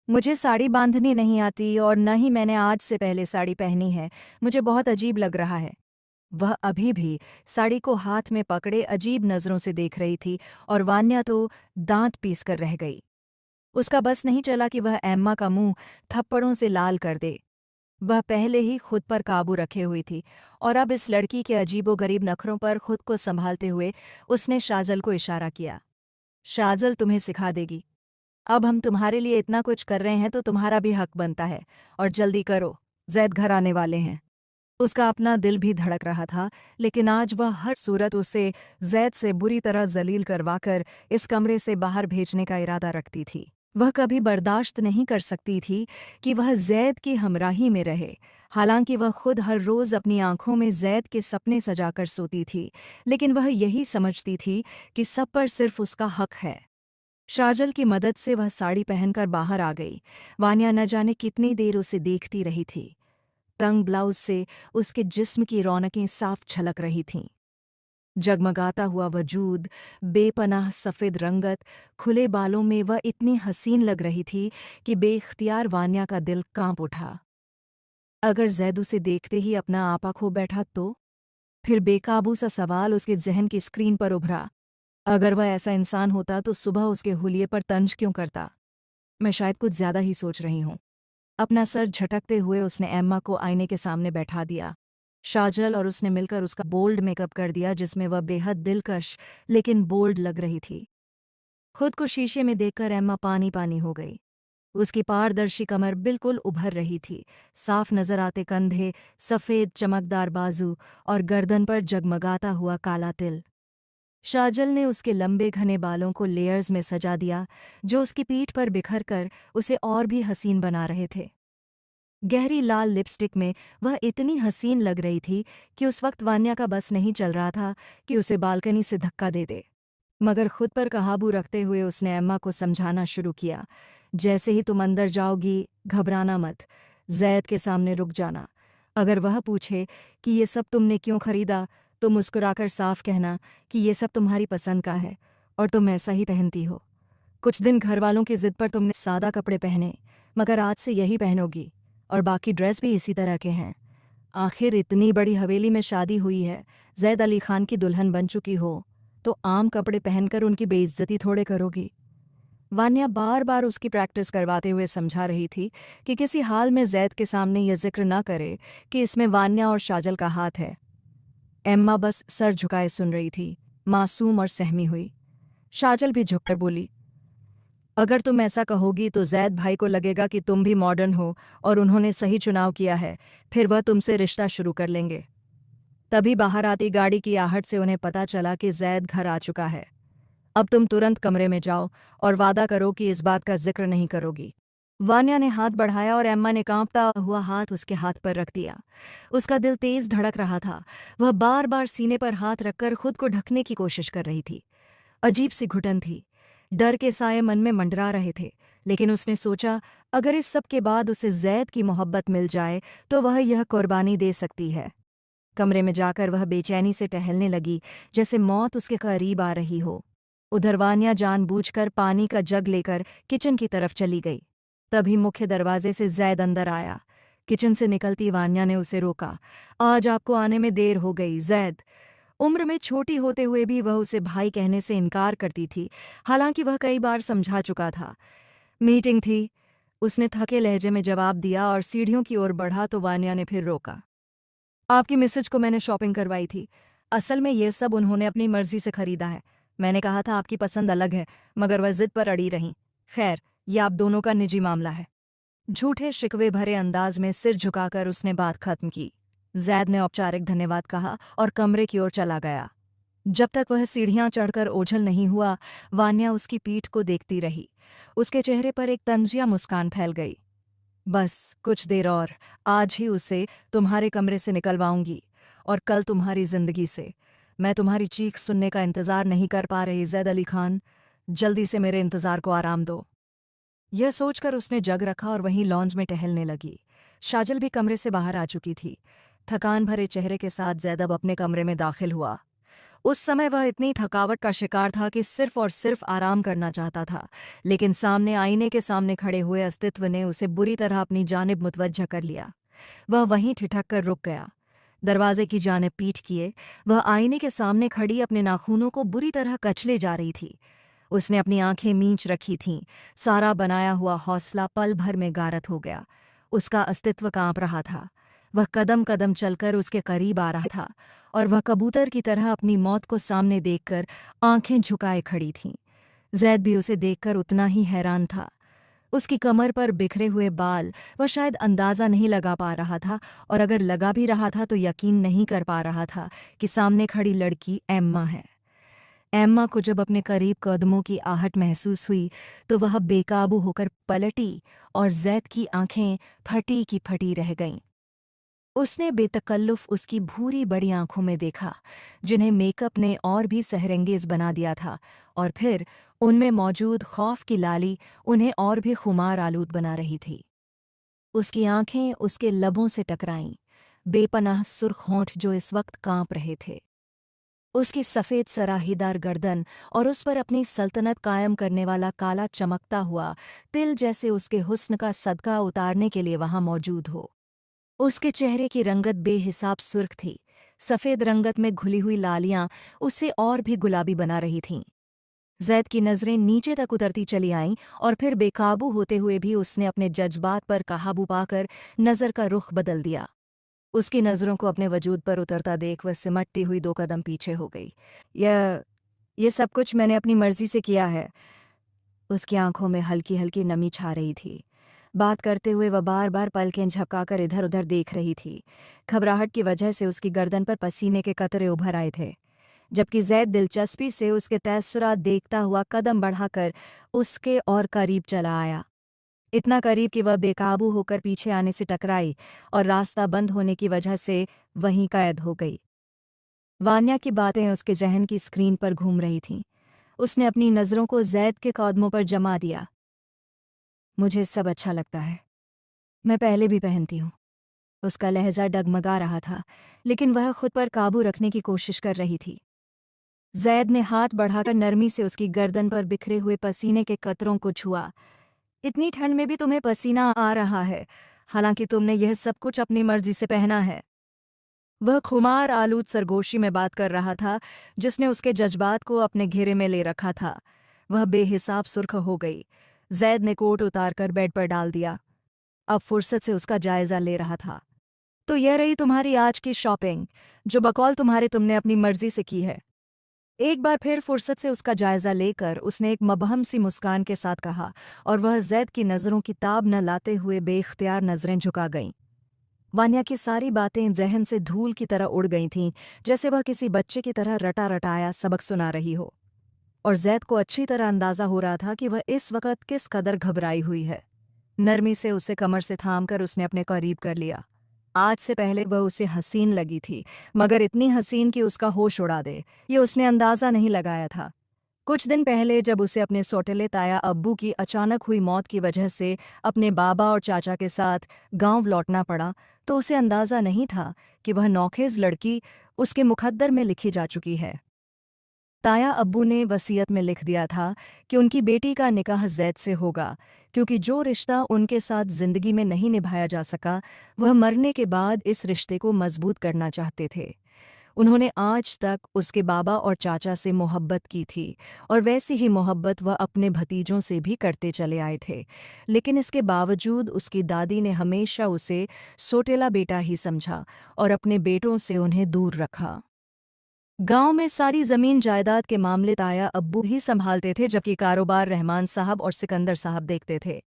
मुझे साड़ी बांधनी नहीं आती और न ही मैंने आज से पहले साड़ी पहनी है। मुझे बहुत अजीब लग रहा है। वह अभी भी साड़ी को हाथ में पकड़े अजीब नज़रों से देख रही थी और वान्या तो दांत पीस कर रह गई। उसका बस नहीं चला कि वह एम्मा का मुंह थप्पड़ों से लाल कर दे। वह पहले ही खुद पर काबू रखे हुई थी और अब इस लड़की के अजीबोगरीब नखरों पर खुद को संभालते हुए उसने शाजल को इशारा किया। शाजल तुम्हें सिखा देगी। अब हम तुम्हारे लिए इतना कुछ कर रहे हैं तो तुम्हारा भी हक बनता है, और जल्दी करो, जैद घर आने वाले हैं। उसका अपना दिल भी धड़क रहा था, लेकिन आज वह हर सूरत उसे जैद से बुरी तरह जलील करवाकर इस कमरे से बाहर भेजने का इरादा रखती थी। वह कभी बर्दाश्त नहीं कर सकती थी कि वह जैद की हमराही में रहे। हालांकि वह खुद हर रोज़ अपनी आंखों में जैद के सपने सजाकर सोती थी, लेकिन वह यही समझती थी कि सब पर सिर्फ उसका हक है। शाजल की मदद से वह साड़ी पहनकर बाहर आ गई। वान्या न जाने कितनी देर उसे देखती रही थी। तंग ब्लाउज से उसके जिस्म की रौनकें साफ झलक रही थीं। जगमगाता हुआ वजूद, बेपनाह सफ़ेद रंगत, खुले बालों में वह इतनी हसीन लग रही थी कि बेख्तियार वान्या का दिल कांप उठा। अगर जैद उसे देखते ही अपना आपा खो बैठा तो? फिर बेकाबू सा सवाल उसके जहन की स्क्रीन पर उभरा। अगर वह ऐसा इंसान होता तो सुबह उसके हुलिये पर तंज क्यों करता? मैं शायद कुछ ज्यादा ही सोच रही हूँ। अपना सर झटकते हुए उसने एम्मा को आईने के सामने बैठा दिया। शाजल और उसने मिलकर उसका बोल्ड मेकअप कर दिया, जिसमें वह बेहद दिलकश लेकिन बोल्ड लग रही थी। खुद को शीशे में देखकर एम्मा पानी पानी हो गई। उसकी पारदर्शी कमर बिल्कुल उभर रही थी, साफ नजर आते कंधे, सफ़ेद चमकदार बाजू और गर्दन पर जगमगाता हुआ काला तिल। शाजल ने उसके लंबे घने बालों को लेयर्स में सजा दिया, जो उसकी पीठ पर बिखर कर उसे और भी हसीन बना रहे थे। गहरी लाल लिपस्टिक में वह इतनी हसीन लग रही थी कि उस वक्त वान्या का बस नहीं चल रहा था कि उसे बालकनी से धक्का दे दे। मगर खुद पर काबू रखते हुए उसने एम्मा को समझाना शुरू किया, जैसे ही तुम अंदर जाओगी घबराना मत, जैद के सामने रुक जाना। अगर वह पूछे कि ये सब तुमने क्यों खरीदा, तो मुस्कुराकर साफ कहना कि ये सब तुम्हारी पसंद का है और तुम ऐसा ही पहनती हो। कुछ दिन घर वालों की जिद पर तुमने सादा कपड़े पहने, मगर आज से यही पहनोगी, और बाकी ड्रेस भी इसी तरह के हैं। आखिर इतनी बड़ी हवेली में शादी हुई है, जैद अली खान की दुल्हन बन चुकी हो, तो आम कपड़े पहनकर उनकी बेइज्जती थोड़े करोगी। वान्या बार बार उसकी प्रैक्टिस करवाते हुए समझा रही थी कि किसी हाल में जैद के सामने यह जिक्र ना करे कि इसमें वान्या और शाजल का हाथ है। एम्मा बस सर झुकाए सुन रही थी, मासूम और सहमी हुई। शाजल भी झुककर बोली, अगर तुम ऐसा कहोगी तो जैद भाई को लगेगा कि तुम भी मॉडर्न हो और उन्होंने सही चुनाव किया है, फिर वह तुमसे रिश्ता शुरू कर लेंगे। तभी बाहर आती गाड़ी की आहट से उन्हें पता चला कि जैद घर आ चुका है। अब तुम तुरंत कमरे में जाओ और वादा करो कि इस बात का जिक्र नहीं करोगी। वान्या ने हाथ बढ़ाया और एम्मा ने कांपता हुआ हाथ उसके हाथ पर रख दिया। उसका दिल तेज धड़क रहा था। वह बार बार सीने पर हाथ रखकर खुद को ढकने की कोशिश कर रही थी। अजीब सी घुटन थी, डर के साए मन में मंडरा रहे थे, लेकिन उसने सोचा, अगर इस सब के बाद उसे जैद की मोहब्बत मिल जाए तो वह यह कुर्बानी दे सकती है। कमरे में जाकर वह बेचैनी से टहलने लगी, जैसे मौत उसके करीब आ रही हो। उधर वान्या जानबूझकर पानी का जग लेकर किचन की तरफ चली गई। तभी मुख्य दरवाजे से जैद अंदर आया। किचन से निकलती वान्या ने उसे रोका, आज आपको आने में देर हो गई जैद। उम्र में छोटी होते हुए भी वह उसे भाई कहने से इनकार करती थी, हालांकि वह कई बार समझा चुका था। मीटिंग थी, उसने थके लहजे में जवाब दिया और सीढ़ियों की ओर बढ़ा तो वान्या ने फिर रोका। आपकी मिसेज को मैंने शॉपिंग करवाई थी। असल में ये सब उन्होंने अपनी मर्जी से खरीदा है। मैंने कहा था आपकी पसंद अलग है, मगर वह जिद पर अड़ी रहीं। खैर, यह आप दोनों का निजी मामला है। झूठे शिकवे भरे अंदाज में सिर झुकाकर उसने बात खत्म की। जैद ने औपचारिक धन्यवाद कहा और कमरे की ओर चला गया। जब तक वह सीढ़ियां चढ़कर ओझल नहीं हुआ, वान्या उसकी पीठ को देखती रही। उसके चेहरे पर एक तंजिया मुस्कान फैल गई। बस कुछ देर और, आज ही उसे तुम्हारे कमरे से निकलवाऊंगी और कल तुम्हारी जिंदगी से। मैं तुम्हारी चीख सुनने का इंतजार नहीं कर पा रही जैद अली खान, जल्दी से मेरे इंतजार को आराम दो। यह सोचकर उसने जग रखा और वहीं लॉन्ज में टहलने लगी। शाजल भी कमरे से बाहर आ चुकी थी। थकान भरे चेहरे के साथ जैदब अपने कमरे में दाखिल हुआ। उस समय वह इतनी थकावट का शिकार था कि सिर्फ और सिर्फ आराम करना चाहता था, लेकिन सामने आईने के सामने खड़े हुए अस्तित्व ने उसे बुरी तरह अपनी जानिब मुतवज्जह कर लिया। वह वहीं ठिठक कर रुक गया। दरवाजे की जानिब पीठ किए वह आईने के सामने खड़ी अपने नाखूनों को बुरी तरह कचले जा रही थी। उसने अपनी आंखें मींच रखी थीं। सारा बनाया हुआ हौसला पल भर में गारत हो गया। उसका अस्तित्व कांप रहा था। वह कदम कदम चलकर उसके करीब आ रहा था और वह कबूतर की तरह अपनी मौत को सामने देखकर आंखें झुकाए खड़ी थी। जैद भी उसे देखकर उतना ही हैरान था। उसकी कमर पर बिखरे हुए बाल वह शायद अंदाज़ा नहीं लगा पा रहा था, और अगर लगा भी रहा था तो यकीन नहीं कर पा रहा था कि सामने खड़ी लड़की एम्मा है। एम्मा को जब अपने करीब कदमों की आहट महसूस हुई तो वह बेकाबू होकर पलटी और जैद की आंखें फटी की फटी रह गईं। उसने बेतकल्लुफ उसकी भूरी बड़ी आंखों में देखा, जिन्हें मेकअप ने और भी सहरंगेज बना दिया था, और फिर उनमें मौजूद खौफ की लाली उन्हें और भी खुमार आलूद बना रही थी। उसकी आंखें उसके लबों से टकराईं, बेपनाह सुर्ख होंठ जो इस वक्त कांप रहे थे। उसकी सफ़ेद सराहीदार गर्दन और उस पर अपनी सल्तनत कायम करने वाला काला चमकता हुआ तिल जैसे उसके हुस्न का सदका उतारने के लिए वहां मौजूद हो। उसके चेहरे की रंगत बेहिसाब सुर्ख थी। सफ़ेद रंगत में घुली हुई लालियां उसे और भी गुलाबी बना रही थीं। जैद की नज़रें नीचे तक उतरती चली आईं और फिर बेकाबू होते हुए भी उसने अपने जज्बात पर काबू पाकर नज़र का रुख बदल दिया। उसकी नज़रों को अपने वजूद पर उतरता देख वह सिमटती हुई 2 कदम पीछे हो गई। ये सब कुछ मैंने अपनी मर्जी से किया है। उसकी आंखों में हल्की हल्की नमी छा रही थी। बात करते हुए वह बार बार पलकें झपकाकर इधर उधर देख रही थी। घबराहट की वजह से उसकी गर्दन पर पसीने के कतरे उभर आए थे। जबकि जैद दिलचस्पी से उसके तैसुरात देखता हुआ कदम बढ़ाकर उसके और करीब चला आया। इतना करीब कि वह बेकाबू होकर पीछे आने से टकराई और रास्ता बंद होने की वजह से वहीं कैद हो गई। वान्या की बातें उसके जहन की स्क्रीन पर घूम रही थीं। उसने अपनी नज़रों को जैद के कदमों पर जमा दिया। मुझे सब अच्छा लगता है, मैं पहले भी पहनती हूँ। उसका लहजा डगमगा रहा था, लेकिन वह खुद पर काबू रखने की कोशिश कर रही थी। जैद ने हाथ बढ़ाकर नरमी से उसकी गर्दन पर बिखरे हुए पसीने के कतरों को छुआ। इतनी ठंड में भी तुम्हें पसीना आ रहा है, हालांकि तुमने यह सब कुछ अपनी मर्जी से पहना है। वह खुमार आलूद सरगोशी में बात कर रहा था, जिसने उसके जज्बात को अपने घेरे में ले रखा था। वह बेहिसाब सुर्ख हो गई। जैद ने कोट उतारकर बेड पर डाल दिया। अब फुर्सत से उसका जायजा ले रहा था। तो यह रही तुम्हारी आज की शॉपिंग, जो बकौल तुम्हारे तुमने अपनी मर्जी से की है। एक बार फिर फुर्सत से उसका जायजा लेकर उसने एक मबहम सी मुस्कान के साथ कहा, और वह जैद की नज़रों की ताब न लाते हुए बेख्तियार नज़रें झुका गईं। वान्या की सारी बातें जहन से धूल की तरह उड़ गई थीं, जैसे वह किसी बच्चे की तरह रटा रटाया सबक सुना रही हो। और जैद को अच्छी तरह अंदाजा हो रहा था कि वह इस वक्त किस कदर घबराई हुई है। नरमी से उसे कमर से थामकर उसने अपने करीब कर लिया। आज से पहले वह उसे हसीन लगी थी, मगर इतनी हसीन कि उसका होश उड़ा दे, ये उसने अंदाजा नहीं लगाया था। कुछ दिन पहले जब उसे अपने सौतेले ताया अब्बू की अचानक हुई मौत की वजह से अपने बाबा और चाचा के साथ गांव लौटना पड़ा, तो उसे अंदाजा नहीं था कि वह नौखेज लड़की उसके मुकद्दर में लिखी जा चुकी है। ताया अब्बू ने वसीयत में लिख दिया था कि उनकी बेटी का निकाह जैद से होगा, क्योंकि जो रिश्ता उनके साथ जिंदगी में नहीं निभाया जा सका, वह मरने के बाद इस रिश्ते को मजबूत करना चाहते थे। उन्होंने आज तक उसके बाबा और चाचा से मोहब्बत की थी, और वैसी ही मोहब्बत वह अपने भतीजों से भी करते चले आए थे। लेकिन इसके बावजूद उसकी दादी ने हमेशा उसे सोटेला बेटा ही समझा और अपने बेटों से उन्हें दूर रखा। गांव में सारी जमीन जायदाद के मामले ताया अब्बू ही संभालते थे, जबकि कारोबार रहमान साहब और सिकंदर साहब देखते थे।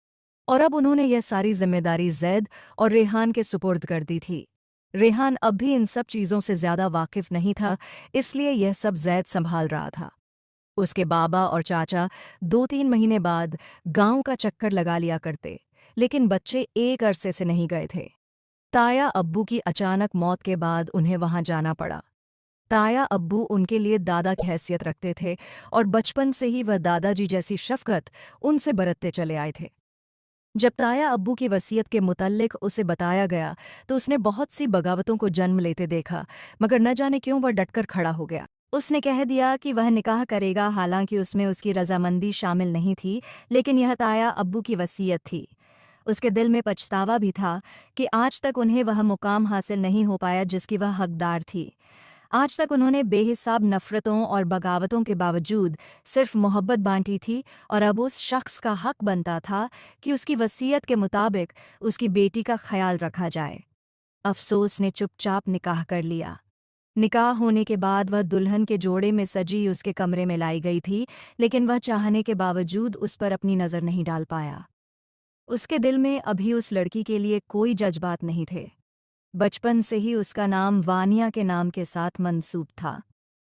और अब उन्होंने यह सारी जिम्मेदारी जैद और रेहान के सुपुर्द कर दी थी। रेहान अब भी इन सब चीज़ों से ज़्यादा वाकिफ नहीं था, इसलिए यह सब जैद संभाल रहा था। उसके बाबा और चाचा 2-3 महीने बाद गांव का चक्कर लगा लिया करते, लेकिन बच्चे एक अरसे से नहीं गए थे। ताया अब्बू की अचानक मौत के बाद उन्हें वहां जाना पड़ा। ताया अब्बू उनके लिए दादा की हैसियत रखते थे, और बचपन से ही वह दादाजी जैसी शफकत उनसे बरतते चले आए थे। जब ताया अब्बू की वसीयत के मुतल्लिक उसे बताया गया, तो उसने बहुत सी बगावतों को जन्म लेते देखा, मगर न जाने क्यों वह डटकर खड़ा हो गया। उसने कह दिया कि वह निकाह करेगा, हालांकि उसमें उसकी रजामंदी शामिल नहीं थी, लेकिन यह ताया अब्बू की वसीयत थी। उसके दिल में पछतावा भी था कि आज तक उन्हें वह मुकाम हासिल नहीं हो पाया जिसकी वह हकदार थी। आज तक उन्होंने बेहिसाब नफ़रतों और बगावतों के बावजूद सिर्फ मोहब्बत बांटी थी, और अब उस शख्स का हक बनता था कि उसकी वसीयत के मुताबिक उसकी बेटी का ख्याल रखा जाए। अफसोस ने चुपचाप निकाह कर लिया। निकाह होने के बाद वह दुल्हन के जोड़े में सजी उसके कमरे में लाई गई थी, लेकिन वह चाहने के बावजूद उस पर अपनी नज़र नहीं डाल पाया। उसके दिल में अभी उस लड़की के लिए कोई जज्बात नहीं थे। बचपन से ही उसका नाम वानिया के नाम के साथ मंसूब था।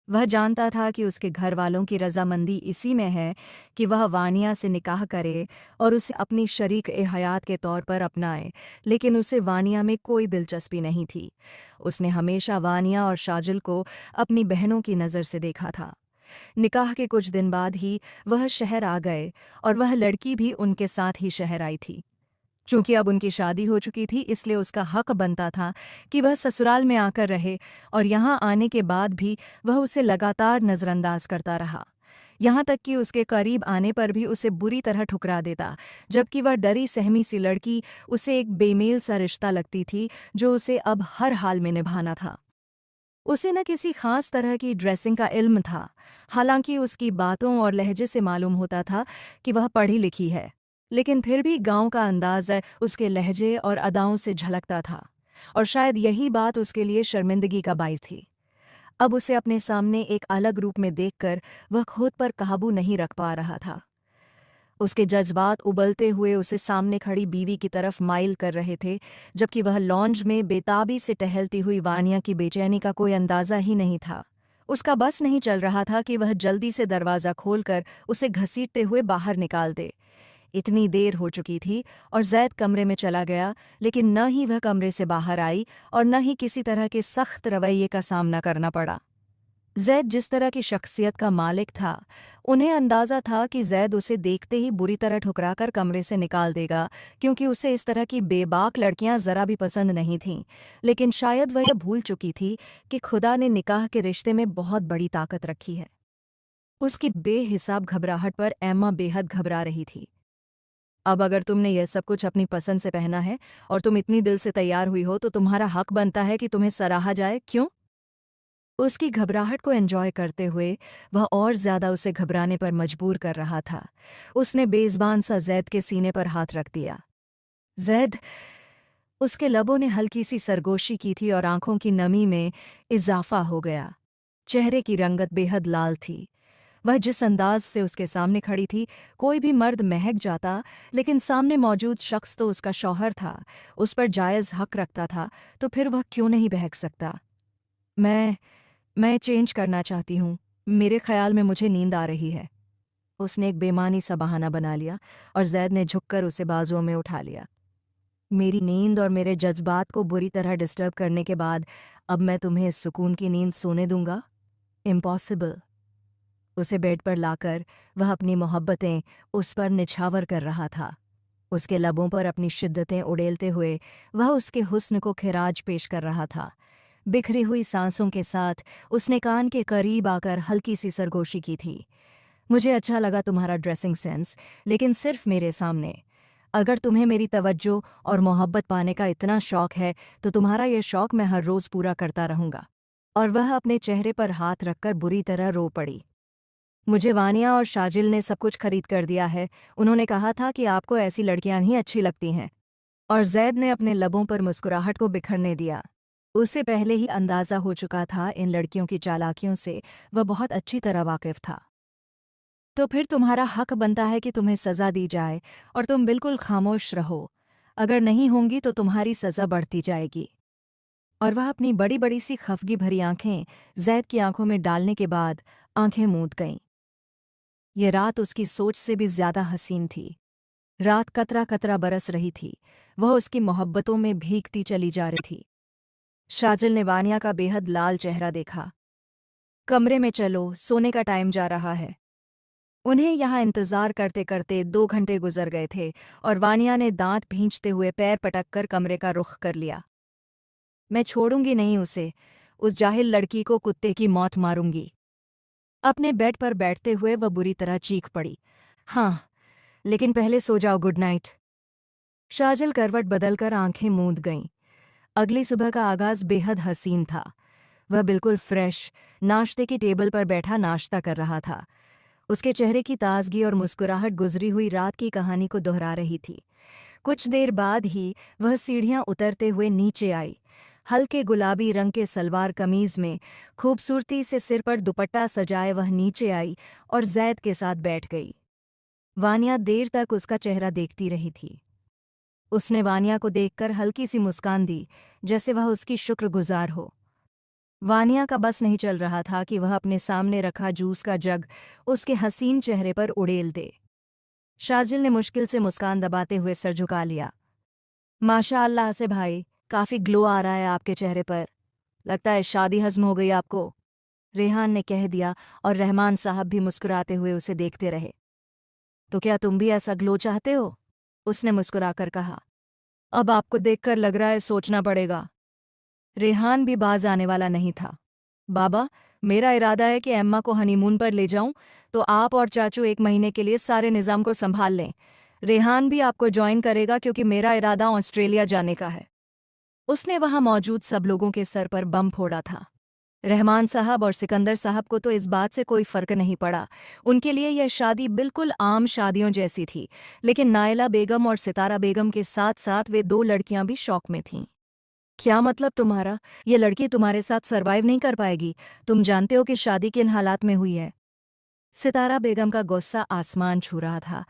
वह जानता था कि उसके घर वालों की रजामंदी इसी में है कि वह वानिया से निकाह करे और उसे अपनी शरीक-ए-हयात के तौर पर अपनाए, लेकिन उसे वानिया में कोई दिलचस्पी नहीं थी। उसने हमेशा वानिया और शाजिल को अपनी बहनों की नज़र से देखा था। निकाह के कुछ दिन बाद ही वह शहर आ गए, और वह लड़की भी उनके साथ ही शहर आई थी। चूंकि अब उनकी शादी हो चुकी थी, इसलिए उसका हक बनता था कि वह ससुराल में आकर रहे, और यहाँ आने के बाद भी वह उसे लगातार नज़रअंदाज करता रहा। यहाँ तक कि उसके करीब आने पर भी उसे बुरी तरह ठुकरा देता, जबकि वह डरी सहमी सी लड़की उसे एक बेमेल सा रिश्ता लगती थी जो उसे अब हर हाल में निभाना था। उसे न किसी खास तरह की ड्रेसिंग का इल्म था, हालांकि उसकी बातों और लहजे से मालूम होता था कि वह पढ़ी लिखी है, लेकिन फिर भी गांव का अंदाज उसके लहजे और अदाओं से झलकता था, और शायद यही बात उसके लिए शर्मिंदगी का बाइस थी। अब उसे अपने सामने एक अलग रूप में देखकर वह खुद पर काबू नहीं रख पा रहा था। उसके जज्बात उबलते हुए उसे सामने खड़ी बीवी की तरफ माइल कर रहे थे, जबकि वह लॉन्ज में बेताबी से टहलती हुई वानिया की बेचैनी का कोई अंदाज़ा ही नहीं था। उसका बस नहीं चल रहा था कि वह जल्दी से दरवाज़ा खोलकर उसे घसीटते हुए बाहर निकाल दे। इतनी देर हो चुकी थी और जैद कमरे में चला गया, लेकिन न ही वह कमरे से बाहर आई और न ही किसी तरह के सख्त रवैये का सामना करना पड़ा। जैद जिस तरह की शख्सियत का मालिक था, उन्हें अंदाज़ा था कि जैद उसे देखते ही बुरी तरह ठुकराकर कमरे से निकाल देगा, क्योंकि उसे इस तरह की बेबाक लड़कियां ज़रा भी पसंद नहीं थीं। लेकिन शायद वह यह भूल चुकी थी कि खुदा ने निकाह के रिश्ते में बहुत बड़ी ताकत रखी है। उसकी बेहिसाब घबराहट पर एम्मा बेहद घबरा रही थी। अब अगर तुमने यह सब कुछ अपनी पसंद से पहना है और तुम इतनी दिल से तैयार हुई हो, तो तुम्हारा हक बनता है कि तुम्हें सराहा जाए, क्यों? उसकी घबराहट को एंजॉय करते हुए वह और ज्यादा उसे घबराने पर मजबूर कर रहा था। उसने बेज़बान सा जैद के सीने पर हाथ रख दिया। जैद! उसके लबों ने हल्की सी सरगोशी की थी और आंखों की नमी में इजाफा हो गया। चेहरे की रंगत बेहद लाल थी। वह जिस अंदाज से उसके सामने खड़ी थी, कोई भी मर्द महक जाता, लेकिन सामने मौजूद शख्स तो उसका शौहर था, उस पर जायज़ हक रखता था, तो फिर वह क्यों नहीं बहक सकता? मैं चेंज करना चाहती हूँ। मेरे ख्याल में मुझे नींद आ रही है। उसने एक बेमानी सा बहाना बना लिया और जैद ने झुककर उसे बाजुओं में उठा लिया। मेरी नींद और मेरे जज्बात को बुरी तरह डिस्टर्ब करने के बाद अब मैं तुम्हें इस सुकून की नींद सोने दूंगा? इम्पॉसिबल। उसे बेड पर लाकर वह अपनी मोहब्बतें उस पर निछावर कर रहा था। उसके लबों पर अपनी शिद्दतें उड़ेलते हुए वह उसके हुस्न को खिराज पेश कर रहा था। बिखरी हुई सांसों के साथ उसने कान के करीब आकर हल्की सी सरगोशी की थी। मुझे अच्छा लगा तुम्हारा ड्रेसिंग सेंस, लेकिन सिर्फ मेरे सामने। अगर तुम्हें मेरी तवज्जो और मोहब्बत पाने का इतना शौक है, तो तुम्हारा यह शौक मैं हर रोज़ पूरा करता रहूंगा। और वह अपने चेहरे पर हाथ रखकर बुरी तरह रो पड़ी। मुझे वानिया और शाजिल ने सब कुछ खरीद कर दिया है। उन्होंने कहा था कि आपको ऐसी लड़कियां ही अच्छी लगती हैं। और जैद ने अपने लबों पर मुस्कुराहट को बिखरने दिया। उसे पहले ही अंदाज़ा हो चुका था इन लड़कियों की चालाकियों से वह बहुत अच्छी तरह वाकिफ था। तो फिर तुम्हारा हक बनता है कि तुम्हें सज़ा दी जाए और तुम बिल्कुल खामोश रहो। अगर नहीं होंगी तो तुम्हारी सज़ा बढ़ती जाएगी। और वह अपनी बड़ी बड़ी सी खफगी भरी आंखें जैद की आंखों में डालने के बाद आंखें मूंद गईं। ये रात उसकी सोच से भी ज्यादा हसीन थी। रात कतरा कतरा बरस रही थी। वह उसकी मोहब्बतों में भीगती चली जा रही थी। शाजिल ने वानिया का बेहद लाल चेहरा देखा। कमरे में चलो, सोने का टाइम जा रहा है। उन्हें यहाँ इंतजार करते करते 2 घंटे गुजर गए थे और वानिया ने दांत भींचते हुए पैर पटक कर कमरे का रुख कर लिया। मैं छोड़ूंगी नहीं उसे, उस जाहिल लड़की को कुत्ते की मौत मारूंगी। अपने बेड पर बैठते हुए वह बुरी तरह चीख पड़ी। हाँ, लेकिन पहले सो जाओ, गुड नाइट। शाजिल करवट बदलकर आंखें मूंद गईं। अगली सुबह का आगाज बेहद हसीन था। वह बिल्कुल फ्रेश नाश्ते की टेबल पर बैठा नाश्ता कर रहा था। उसके चेहरे की ताजगी और मुस्कुराहट गुजरी हुई रात की कहानी को दोहरा रही थी। कुछ देर बाद ही वह सीढ़ियां उतरते हुए नीचे आई। हल्के गुलाबी रंग के सलवार कमीज में खूबसूरती से सिर पर दुपट्टा सजाए वह नीचे आई और जैद के साथ बैठ गई। वानिया देर तक उसका चेहरा देखती रही थी। उसने वानिया को देखकर हल्की सी मुस्कान दी, जैसे वह उसकी शुक्रगुजार हो। वानिया का बस नहीं चल रहा था कि वह अपने सामने रखा जूस का जग उसके हसीन चेहरे पर उड़ेल दे। शाजिल ने मुश्किल से मुस्कान दबाते हुए सर झुका लिया। माशाअल्लाह से भाई, काफी ग्लो आ रहा है आपके चेहरे पर। लगता है शादी हज़्म हो गई आपको, रेहान ने कह दिया और रहमान साहब भी मुस्कुराते हुए उसे देखते रहे। तो क्या तुम भी ऐसा ग्लो चाहते हो? उसने मुस्कुराकर कहा। अब आपको देखकर लग रहा है सोचना पड़ेगा। रेहान भी बाज आने वाला नहीं था। बाबा, मेरा इरादा है कि एम्मा को हनीमून पर ले जाऊं, तो आप और चाचू 1 महीने के लिए सारे निज़ाम को संभाल लें। रेहान भी आपको ज्वाइन करेगा क्योंकि मेरा इरादा ऑस्ट्रेलिया जाने का है। उसने वहां मौजूद सब लोगों के सर पर बम फोड़ा था। रहमान साहब और सिकंदर साहब को तो इस बात से कोई फर्क नहीं पड़ा। उनके लिए यह शादी बिल्कुल आम शादियों जैसी थी। लेकिन नायला बेगम और सितारा बेगम के साथ साथ वे 2 लड़कियां भी शौक में थीं। क्या मतलब तुम्हारा? ये लड़की तुम्हारे साथ सरवाइव नहीं कर पाएगी। तुम जानते हो कि शादी किन हालात में हुई है। सितारा बेगम का गुस्सा आसमान छू रहा था।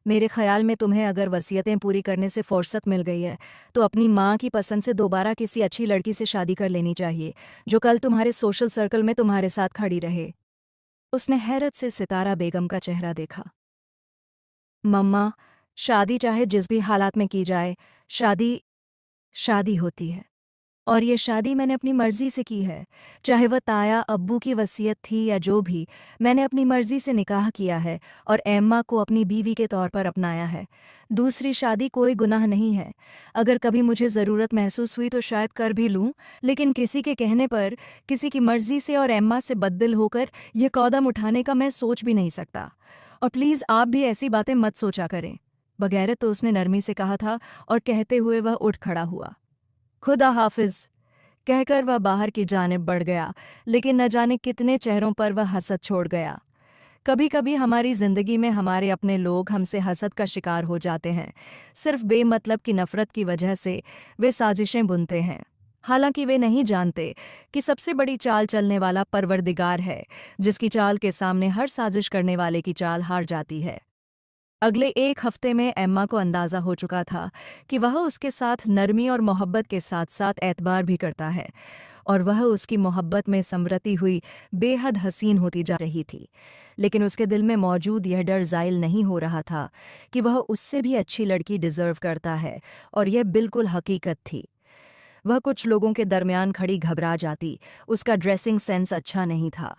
मेरे ख्याल में तुम्हें अगर वसीयतें पूरी करने से फुर्सत मिल गई है तो अपनी माँ की पसंद से दोबारा किसी अच्छी लड़की से शादी कर लेनी चाहिए, जो कल तुम्हारे सोशल सर्कल में तुम्हारे साथ खड़ी रहे। उसने हैरत से सितारा बेगम का चेहरा देखा। मम्मा, शादी चाहे जिस भी हालात में की जाए, शादी शादी होती है। और ये शादी मैंने अपनी मर्जी से की है। चाहे वह ताया अब्बू की वसीयत थी या जो भी, मैंने अपनी मर्जी से निकाह किया है और एम्मा को अपनी बीवी के तौर पर अपनाया है। दूसरी शादी कोई गुनाह नहीं है। अगर कभी मुझे ज़रूरत महसूस हुई तो शायद कर भी लूँ, लेकिन किसी के कहने पर, किसी की मर्जी से और एम्मा से बददिल होकर यह कदम उठाने का मैं सोच भी नहीं सकता। और प्लीज़ आप भी ऐसी बातें मत सोचा करें। बगैरत तो उसने नरमी से कहा था और कहते हुए वह उठ खड़ा हुआ। खुदा हाफिज कहकर वह बाहर की जानिब बढ़ गया, लेकिन न जाने कितने चेहरों पर वह हसद छोड़ गया। कभी कभी हमारी जिंदगी में हमारे अपने लोग हमसे हसद का शिकार हो जाते हैं। सिर्फ बेमतलब की नफरत की वजह से वे साजिशें बुनते हैं। हालांकि वे नहीं जानते कि सबसे बड़ी चाल चलने वाला परवरदिगार है, जिसकी चाल के सामने हर साजिश करने वाले की चाल हार जाती है। अगले एक हफ्ते में एम्मा को अंदाज़ा हो चुका था कि वह उसके साथ नरमी और मोहब्बत के साथ साथ एतबार भी करता है, और वह उसकी मोहब्बत में संवरती हुई बेहद हसीन होती जा रही थी। लेकिन उसके दिल में मौजूद यह डर ज़ाइल नहीं हो रहा था कि वह उससे भी अच्छी लड़की डिज़र्व करता है, और यह बिल्कुल हकीकत थी। वह कुछ लोगों के दरमियान खड़ी घबरा जाती। उसका ड्रेसिंग सेंस अच्छा नहीं था।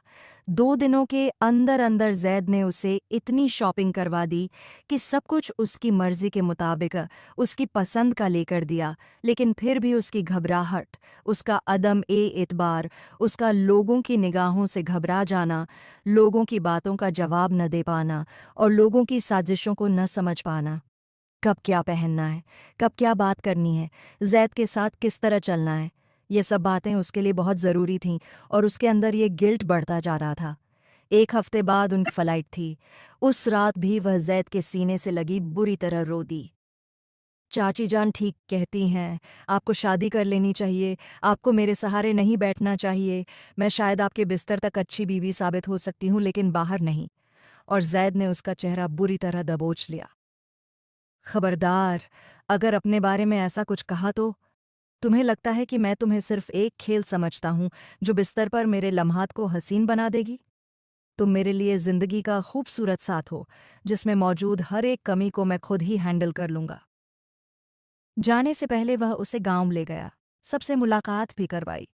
2 दिनों के अंदर अंदर जैद ने उसे इतनी शॉपिंग करवा दी कि सब कुछ उसकी मर्जी के मुताबिक उसकी पसंद का लेकर दिया, लेकिन फिर भी उसकी घबराहट, उसका अदम एतबार, उसका लोगों की निगाहों से घबरा जाना, लोगों की बातों का जवाब न दे पाना और लोगों की साजिशों को न समझ पाना। कब क्या पहनना है, कब क्या बात करनी है, जैद के साथ किस तरह चलना है, ये सब बातें उसके लिए बहुत ज़रूरी थीं, और उसके अंदर ये गिल्ट बढ़ता जा रहा था। 1 हफ्ते बाद उनकी फ्लाइट थी। उस रात भी वह जैद के सीने से लगी बुरी तरह रो दी। चाची जान ठीक कहती हैं, आपको शादी कर लेनी चाहिए, आपको मेरे सहारे नहीं बैठना चाहिए। मैं शायद आपके बिस्तर तक अच्छी बीवी साबित हो सकती हूँ, लेकिन बाहर नहीं। और जैद ने उसका चेहरा बुरी तरह दबोच लिया। खबरदार, अगर अपने बारे में ऐसा कुछ कहा तो तुम्हें लगता है कि मैं तुम्हें सिर्फ एक खेल समझता हूँ जो बिस्तर पर मेरे लम्हात को हसीन बना देगी? तुम मेरे लिए जिंदगी का खूबसूरत साथ हो, जिसमें मौजूद हर एक कमी को मैं खुद ही हैंडल कर लूंगा। जाने से पहले वह उसे गांव ले गया, सबसे मुलाकात भी करवाई।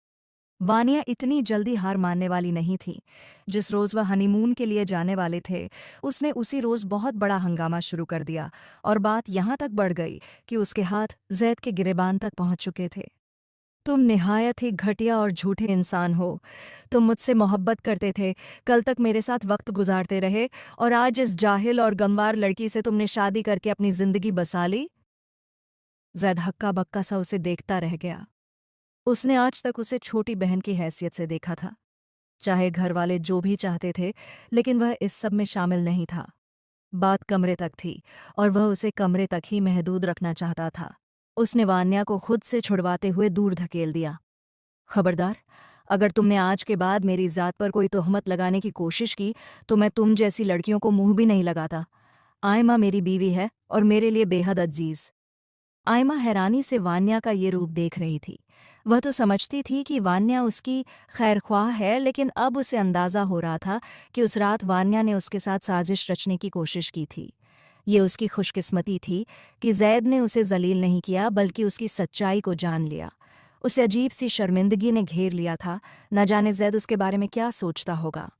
वानिया इतनी जल्दी हार मानने वाली नहीं थी। जिस रोज़ वह हनीमून के लिए जाने वाले थे, उसने उसी रोज़ बहुत बड़ा हंगामा शुरू कर दिया, और बात यहाँ तक बढ़ गई कि उसके हाथ जैद के गिरेबान तक पहुँच चुके थे। तुम निहायत ही घटिया और झूठे इंसान हो। तुम मुझसे मोहब्बत करते थे, कल तक मेरे साथ वक्त गुजारते रहे, और आज इस जाहिल और गंवार लड़की से तुमने शादी करके अपनी जिंदगी बसा ली। जैद हक्का बक्का सा उसे देखता रह गया। उसने आज तक उसे छोटी बहन की हैसियत से देखा था, चाहे घर वाले जो भी चाहते थे, लेकिन वह इस सब में शामिल नहीं था। बात कमरे तक थी, और वह उसे कमरे तक ही महदूद रखना चाहता था। उसने वान्या को खुद से छुड़वाते हुए दूर धकेल दिया। खबरदार, अगर तुमने आज के बाद मेरी ज़ात पर कोई तोहमत लगाने की कोशिश की तो मैं तुम जैसी लड़कियों को मुंह भी नहीं लगाता। आयमा मेरी बीवी है और मेरे लिए बेहद अजीज। आयमा हैरानी से वान्या का ये रूप देख रही थी। वह तो समझती थी कि वान्या उसकी खैरख्वाह है, लेकिन अब उसे अंदाज़ा हो रहा था कि उस रात वान्या ने उसके साथ साजिश रचने की कोशिश की थी। ये उसकी खुशकिस्मती थी कि जैद ने उसे जलील नहीं किया, बल्कि उसकी सच्चाई को जान लिया। उसे अजीब सी शर्मिंदगी ने घेर लिया था। न जाने जैद उसके बारे में क्या सोचता होगा।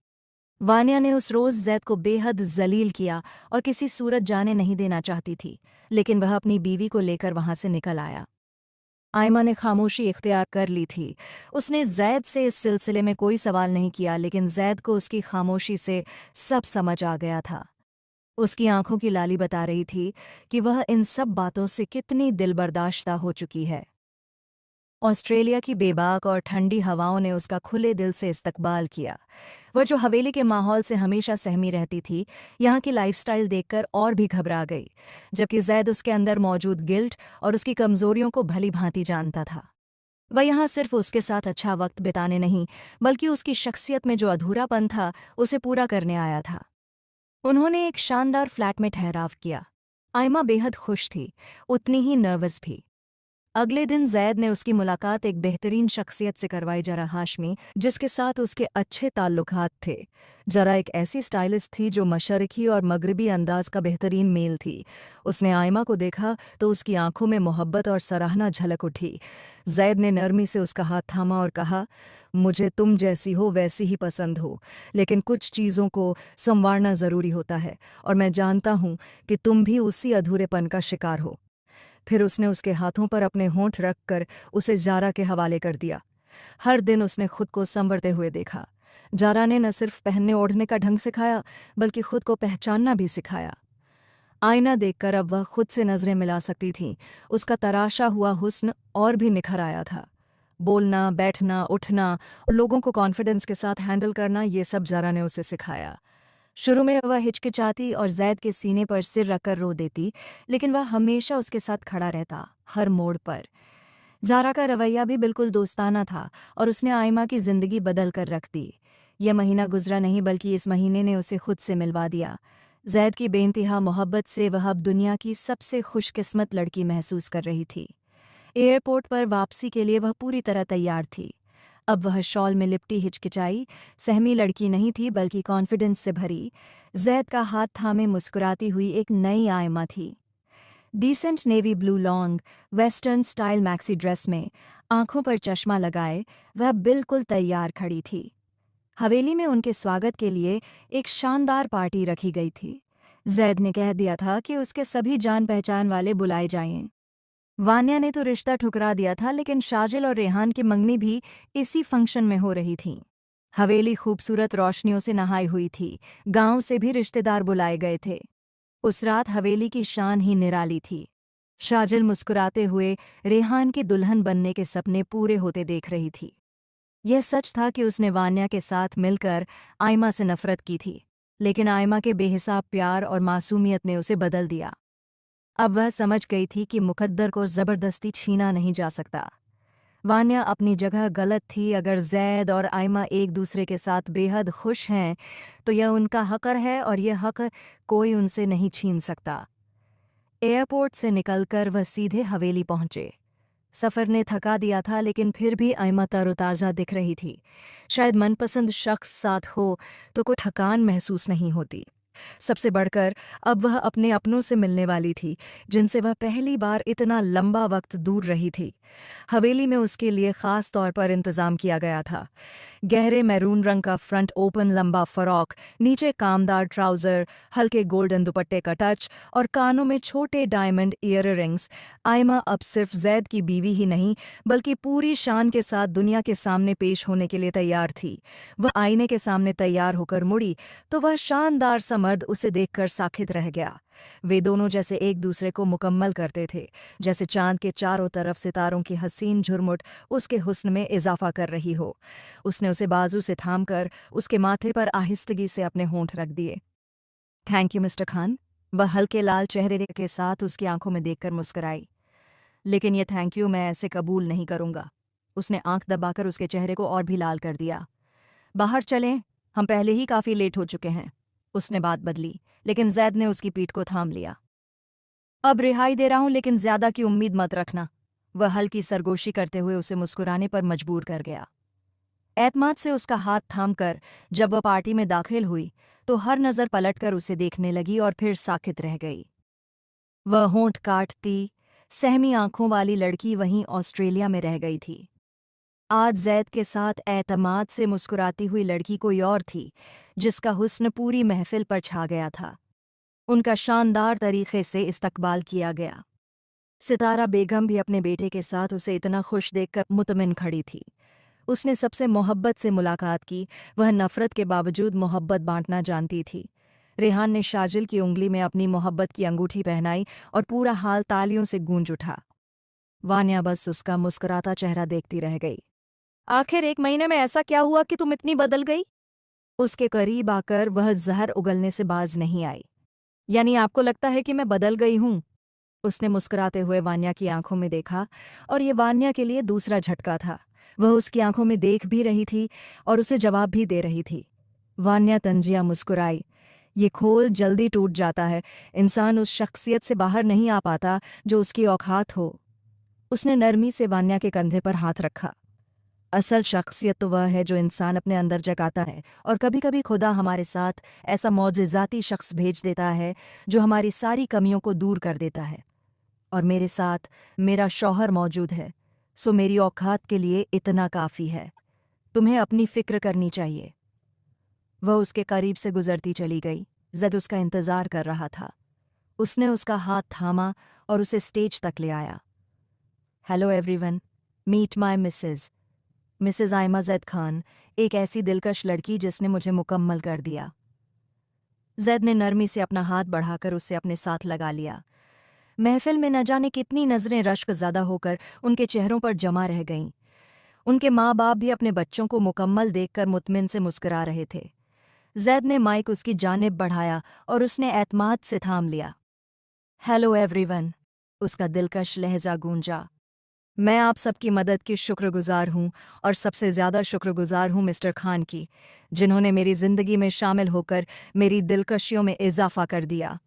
वानिया ने उस रोज़ जैद को बेहद जलील किया और किसी सूरत जाने नहीं देना चाहती थी, लेकिन वह अपनी बीवी को लेकर वहां से निकल आया। आयमा ने खामोशी इख्तियार कर ली थी। उसने जैद से इस सिलसिले में कोई सवाल नहीं किया, लेकिन जैद को उसकी खामोशी से सब समझ आ गया था। उसकी आंखों की लाली बता रही थी कि वह इन सब बातों से कितनी दिलबर्दाश्ता हो चुकी है। ऑस्ट्रेलिया की बेबाक और ठंडी हवाओं ने उसका खुले दिल से इस्तकबाल किया। वह जो हवेली के माहौल से हमेशा सहमी रहती थी, यहाँ की लाइफस्टाइल देखकर और भी घबरा गई, जबकि जैद उसके अंदर मौजूद गिल्ट और उसकी कमजोरियों को भली भांति जानता था। वह यहाँ सिर्फ उसके साथ अच्छा वक्त बिताने नहीं, बल्कि उसकी शख्सियत में जो अधूरापन था उसे पूरा करने आया था। उन्होंने एक शानदार फ्लैट में ठहराव किया, आयमा बेहद खुश थी, उतनी ही नर्वस भी। अगले दिन जैद ने उसकी मुलाकात एक बेहतरीन शख्सियत से करवाई, जरा हाशमी, जिसके साथ उसके अच्छे ताल्लुकात थे। जरा एक ऐसी स्टाइलिस्ट थी जो मशरकी और मगरबी अंदाज का बेहतरीन मेल थी। उसने आयमा को देखा तो उसकी आंखों में मोहब्बत और सराहना झलक उठी। जैद ने नरमी से उसका हाथ थामा और कहा, मुझे तुम जैसी हो वैसी ही पसंद हो, लेकिन कुछ चीज़ों को संवारना ज़रूरी होता है, और मैं जानता हूँ कि तुम भी उसी अधूरेपन का शिकार हो। फिर उसने उसके हाथों पर अपने होंठ रखकर उसे जारा के हवाले कर दिया। हर दिन उसने खुद को संवरते हुए देखा। जारा ने न सिर्फ पहनने ओढ़ने का ढंग सिखाया, बल्कि खुद को पहचानना भी सिखाया। आईना देखकर अब वह खुद से नजरें मिला सकती थी। उसका तराशा हुआ हुस्न और भी निखर आया था। बोलना, बैठना, उठना और लोगों को कॉन्फिडेंस के साथ हैंडल करना, ये सब जारा ने उसे सिखाया। शुरू में वह हिचकिचाती और जैद के सीने पर सिर रखकर रो देती, लेकिन वह हमेशा उसके साथ खड़ा रहता, हर मोड़ पर। जारा का रवैया भी बिल्कुल दोस्ताना था और उसने आयमा की जिंदगी बदल कर रख दी। यह महीना गुजरा नहीं, बल्कि इस महीने ने उसे खुद से मिलवा दिया। जैद की बेइंतहा मोहब्बत से वह अब दुनिया की सबसे खुशकिस्मत लड़की महसूस कर रही थी। एयरपोर्ट पर वापसी के लिए वह पूरी तरह तैयार थी। अब वह शॉल में लिपटी हिचकिचाई सहमी लड़की नहीं थी, बल्कि कॉन्फिडेंस से भरी, जैद का हाथ थामे मुस्कुराती हुई एक नई आयमा थी। Decent navy blue long western style maxi dress में, आंखों पर चश्मा लगाए, वह बिल्कुल तैयार खड़ी थी। हवेली में उनके स्वागत के लिए एक शानदार पार्टी रखी गई थी। जैद ने कह दिया था कि उसके सभी जान पहचान वाले बुलाए जाएं। वान्या ने तो रिश्ता ठुकरा दिया था, लेकिन शाजिल और रेहान की मंगनी भी इसी फंक्शन में हो रही थी। हवेली खूबसूरत रोशनियों से नहाई हुई थी। गांव से भी रिश्तेदार बुलाए गए थे। उस रात हवेली की शान ही निराली थी। शाजिल मुस्कुराते हुए रेहान की दुल्हन बनने के सपने पूरे होते देख रही थी। यह सच था कि उसने वान्या के साथ मिलकर आयमा से नफरत की थी, लेकिन आयमा के बेहिसाब प्यार और मासूमियत ने उसे बदल दिया। अब वह समझ गई थी कि मुकद्दर को ज़बरदस्ती छीना नहीं जा सकता। वान्या अपनी जगह गलत थी। अगर जैद और आयमा एक दूसरे के साथ बेहद खुश हैं, तो यह उनका हक़ है और यह हक़ कोई उनसे नहीं छीन सकता। एयरपोर्ट से निकलकर वह सीधे हवेली पहुंचे। सफ़र ने थका दिया था, लेकिन फिर भी आयमा तरोताज़ा दिख रही थी। शायद मनपसंद शख्स साथ हो तो कोई थकान महसूस नहीं होती। सबसे बढ़कर अब वह अपने अपनों से मिलने वाली थी, जिनसे वह पहली बार इतना लंबा वक्त दूर रही थी। हवेली में उसके लिए ख़ास तौर पर इंतज़ाम किया गया था। गहरे मैरून रंग का फ्रंट ओपन लंबा फ़रॉक, नीचे कामदार ट्राउज़र, हल्के गोल्डन दुपट्टे का टच और कानों में छोटे डायमंड ईयररिंग्स। आयमा अब सिर्फ जैद की बीवी ही नहीं, बल्कि पूरी शान के साथ दुनिया के सामने पेश होने के लिए तैयार थी। वह आईने के सामने तैयार होकर मुड़ी तो वह शानदार सा मर्द उसे देखकर साखित रह गया। वे दोनों जैसे एक दूसरे को मुकम्मल करते थे, जैसे चांद के चारों तरफ सितारों की हसीन झुरमुट उसके हुस्न में इजाफा कर रही हो। उसने उसे बाजू से थामकर उसके माथे पर आहिस्तगी से अपने होंठ रख दिए। Thank you mister Khan. वह हल्के लाल चेहरे के साथ उसकी आंखों में देखकर मुस्कुराई। लेकिन यह थैंक यू मैं ऐसे कबूल नहीं करूंगा। उसने आंख दबाकर उसके चेहरे को और भी लाल कर दिया। बाहर चलें, हम पहले ही काफ़ी लेट हो चुके हैं। उसने बात बदली, लेकिन जैद ने उसकी पीठ को थाम लिया। अब रिहाई दे रहा हूं, लेकिन ज्यादा की उम्मीद मत रखना। वह हल्की सरगोशी करते हुए उसे मुस्कुराने पर मजबूर कर गया। एतमाद से उसका हाथ थामकर जब वह पार्टी में दाखिल हुई, तो हर नज़र पलटकर उसे देखने लगी और फिर साकित रह गई। वह होंठ काटती, सहमी आंखों वाली लड़की वहीं ऑस्ट्रेलिया में रह गई थी। आज जैद के साथ एतमाद से मुस्कुराती हुई लड़की कोई और थी, जिसका हुस्न पूरी महफिल पर छा गया था। उनका शानदार तरीके से इस्तकबाल किया गया। सितारा बेगम भी अपने बेटे के साथ उसे इतना खुश देखकर मुतमिन खड़ी थी। उसने सबसे मोहब्बत से मुलाकात की। वह नफ़रत के बावजूद मोहब्बत बांटना जानती थी। रेहान ने शाजिल की उंगली में अपनी मोहब्बत की अंगूठी पहनाई और पूरा हाल तालियों से गूंज उठा। वान्या बस उसका मुस्कुराता चेहरा देखती रह गई। आखिर 1 महीने में ऐसा क्या हुआ कि तुम इतनी बदल गई? उसके करीब आकर वह जहर उगलने से बाज नहीं आई। यानी आपको लगता है कि मैं बदल गई हूं? उसने मुस्कुराते हुए वान्या की आंखों में देखा, और ये वान्या के लिए दूसरा झटका था। वह उसकी आंखों में देख भी रही थी और उसे जवाब भी दे रही थी। वान्या तंजिया मुस्कुराई। ये खोल जल्दी टूट जाता है। इंसान उस शख्सियत से बाहर नहीं आ पाता जो उसकी औकात हो। उसने नरमी से वान्या के कंधे पर हाथ रखा। असल शख्सियत तो वह है जो इंसान अपने अंदर जगाता है, और कभी कभी खुदा हमारे साथ ऐसा मौजिज़ाती शख्स भेज देता है जो हमारी सारी कमियों को दूर कर देता है। और मेरे साथ मेरा शौहर मौजूद है, सो मेरी औकात के लिए इतना काफ़ी है। तुम्हें अपनी फ़िक्र करनी चाहिए। वह उसके करीब से गुजरती चली गई। जद उसका इंतज़ार कर रहा था। उसने उसका हाथ थामा और उसे स्टेज तक ले आया। Hello everyone, meet my missus Aima Zaid Khan, एक ऐसी दिलकश लड़की जिसने मुझे मुकम्मल कर दिया। जैद ने नरमी से अपना हाथ बढ़ाकर उसे अपने साथ लगा लिया। महफिल में न जाने कितनी नज़रें रश्क ज़्यादा होकर उनके चेहरों पर जमा रह गईं। उनके माँ बाप भी अपने बच्चों को मुकम्मल देखकर मुतमिन से मुस्कुरा रहे थे। जैद ने माइक उसकी जानिब बढ़ाया और उसने एतमाद से थाम लिया। हेलो एवरीवन, उसका दिलकश लहजा गूंजा। मैं आप सबकी मदद की शुक्रगुजार हूँ, और सबसे ज़्यादा शुक्रगुजार हूँ मिस्टर खान की, जिन्होंने मेरी ज़िंदगी में शामिल होकर मेरी दिलकशियों में इजाफ़ा कर दिया।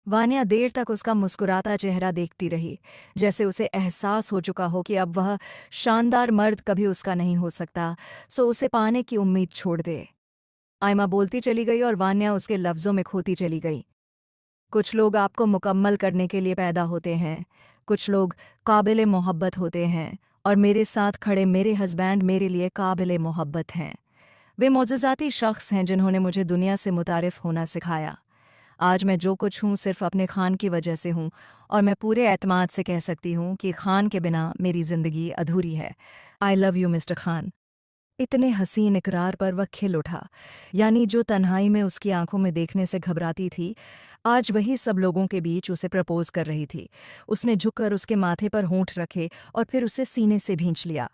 वान्या देर तक उसका मुस्कुराता चेहरा देखती रही, जैसे उसे एहसास हो चुका हो कि अब वह शानदार मर्द कभी उसका नहीं हो सकता, सो उसे पाने की उम्मीद छोड़ दे। आयमा बोलती चली गई और वान्या उसके लफ्ज़ों में खोती चली गई। कुछ लोग आपको मुकम्मल करने के लिए पैदा होते हैं, कुछ लोग काबिल मोहब्बत होते हैं, और मेरे साथ खड़े मेरे हस्बैंड मेरे लिए काबिल मोहब्बत हैं। वे मौजज़ाती शख्स हैं जिन्होंने मुझे दुनिया से मुतारिफ़ होना सिखाया। आज मैं जो कुछ हूँ सिर्फ़ अपने खान की वजह से हूँ, और मैं पूरे एतमाद से कह सकती हूँ कि खान के बिना मेरी ज़िंदगी अधूरी है। I love you mister Khan. इतने हसीन इकरार पर वह खिल उठा। यानी जो तन्हाई में उसकी आंखों में देखने से घबराती थी, आज वही सब लोगों के बीच उसे प्रपोज कर रही थी। उसने झुककर उसके माथे पर होंठ रखे और फिर उसे सीने से भींच लिया।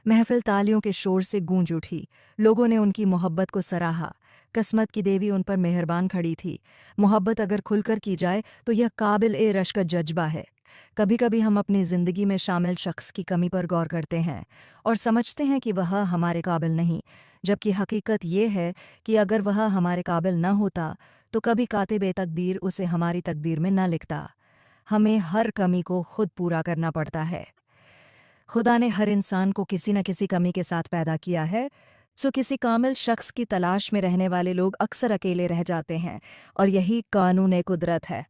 महफिल तालियों के शोर से गूंज उठी। लोगों ने उनकी मोहब्बत को सराहा। किस्मत की देवी उन पर मेहरबान खड़ी थी। मोहब्बत अगर खुलकर की जाए तो यह काबिल ए रश्क जज्बा है। कभी कभी हम अपनी ज़िंदगी में शामिल शख्स की कमी पर गौर करते हैं और समझते हैं कि वह हमारे काबिल नहीं, जबकि हकीकत ये है कि अगर वह हमारे काबिल न होता तो कभी कातिब तकदीर उसे हमारी तकदीर में न लिखता। हमें हर कमी को खुद पूरा करना पड़ता है। खुदा ने हर इंसान को किसी न किसी कमी के साथ पैदा किया है, सो किसी कामिल शख्स की तलाश में रहने वाले लोग अक्सर अकेले रह जाते हैं, और यही कानून कुदरत है।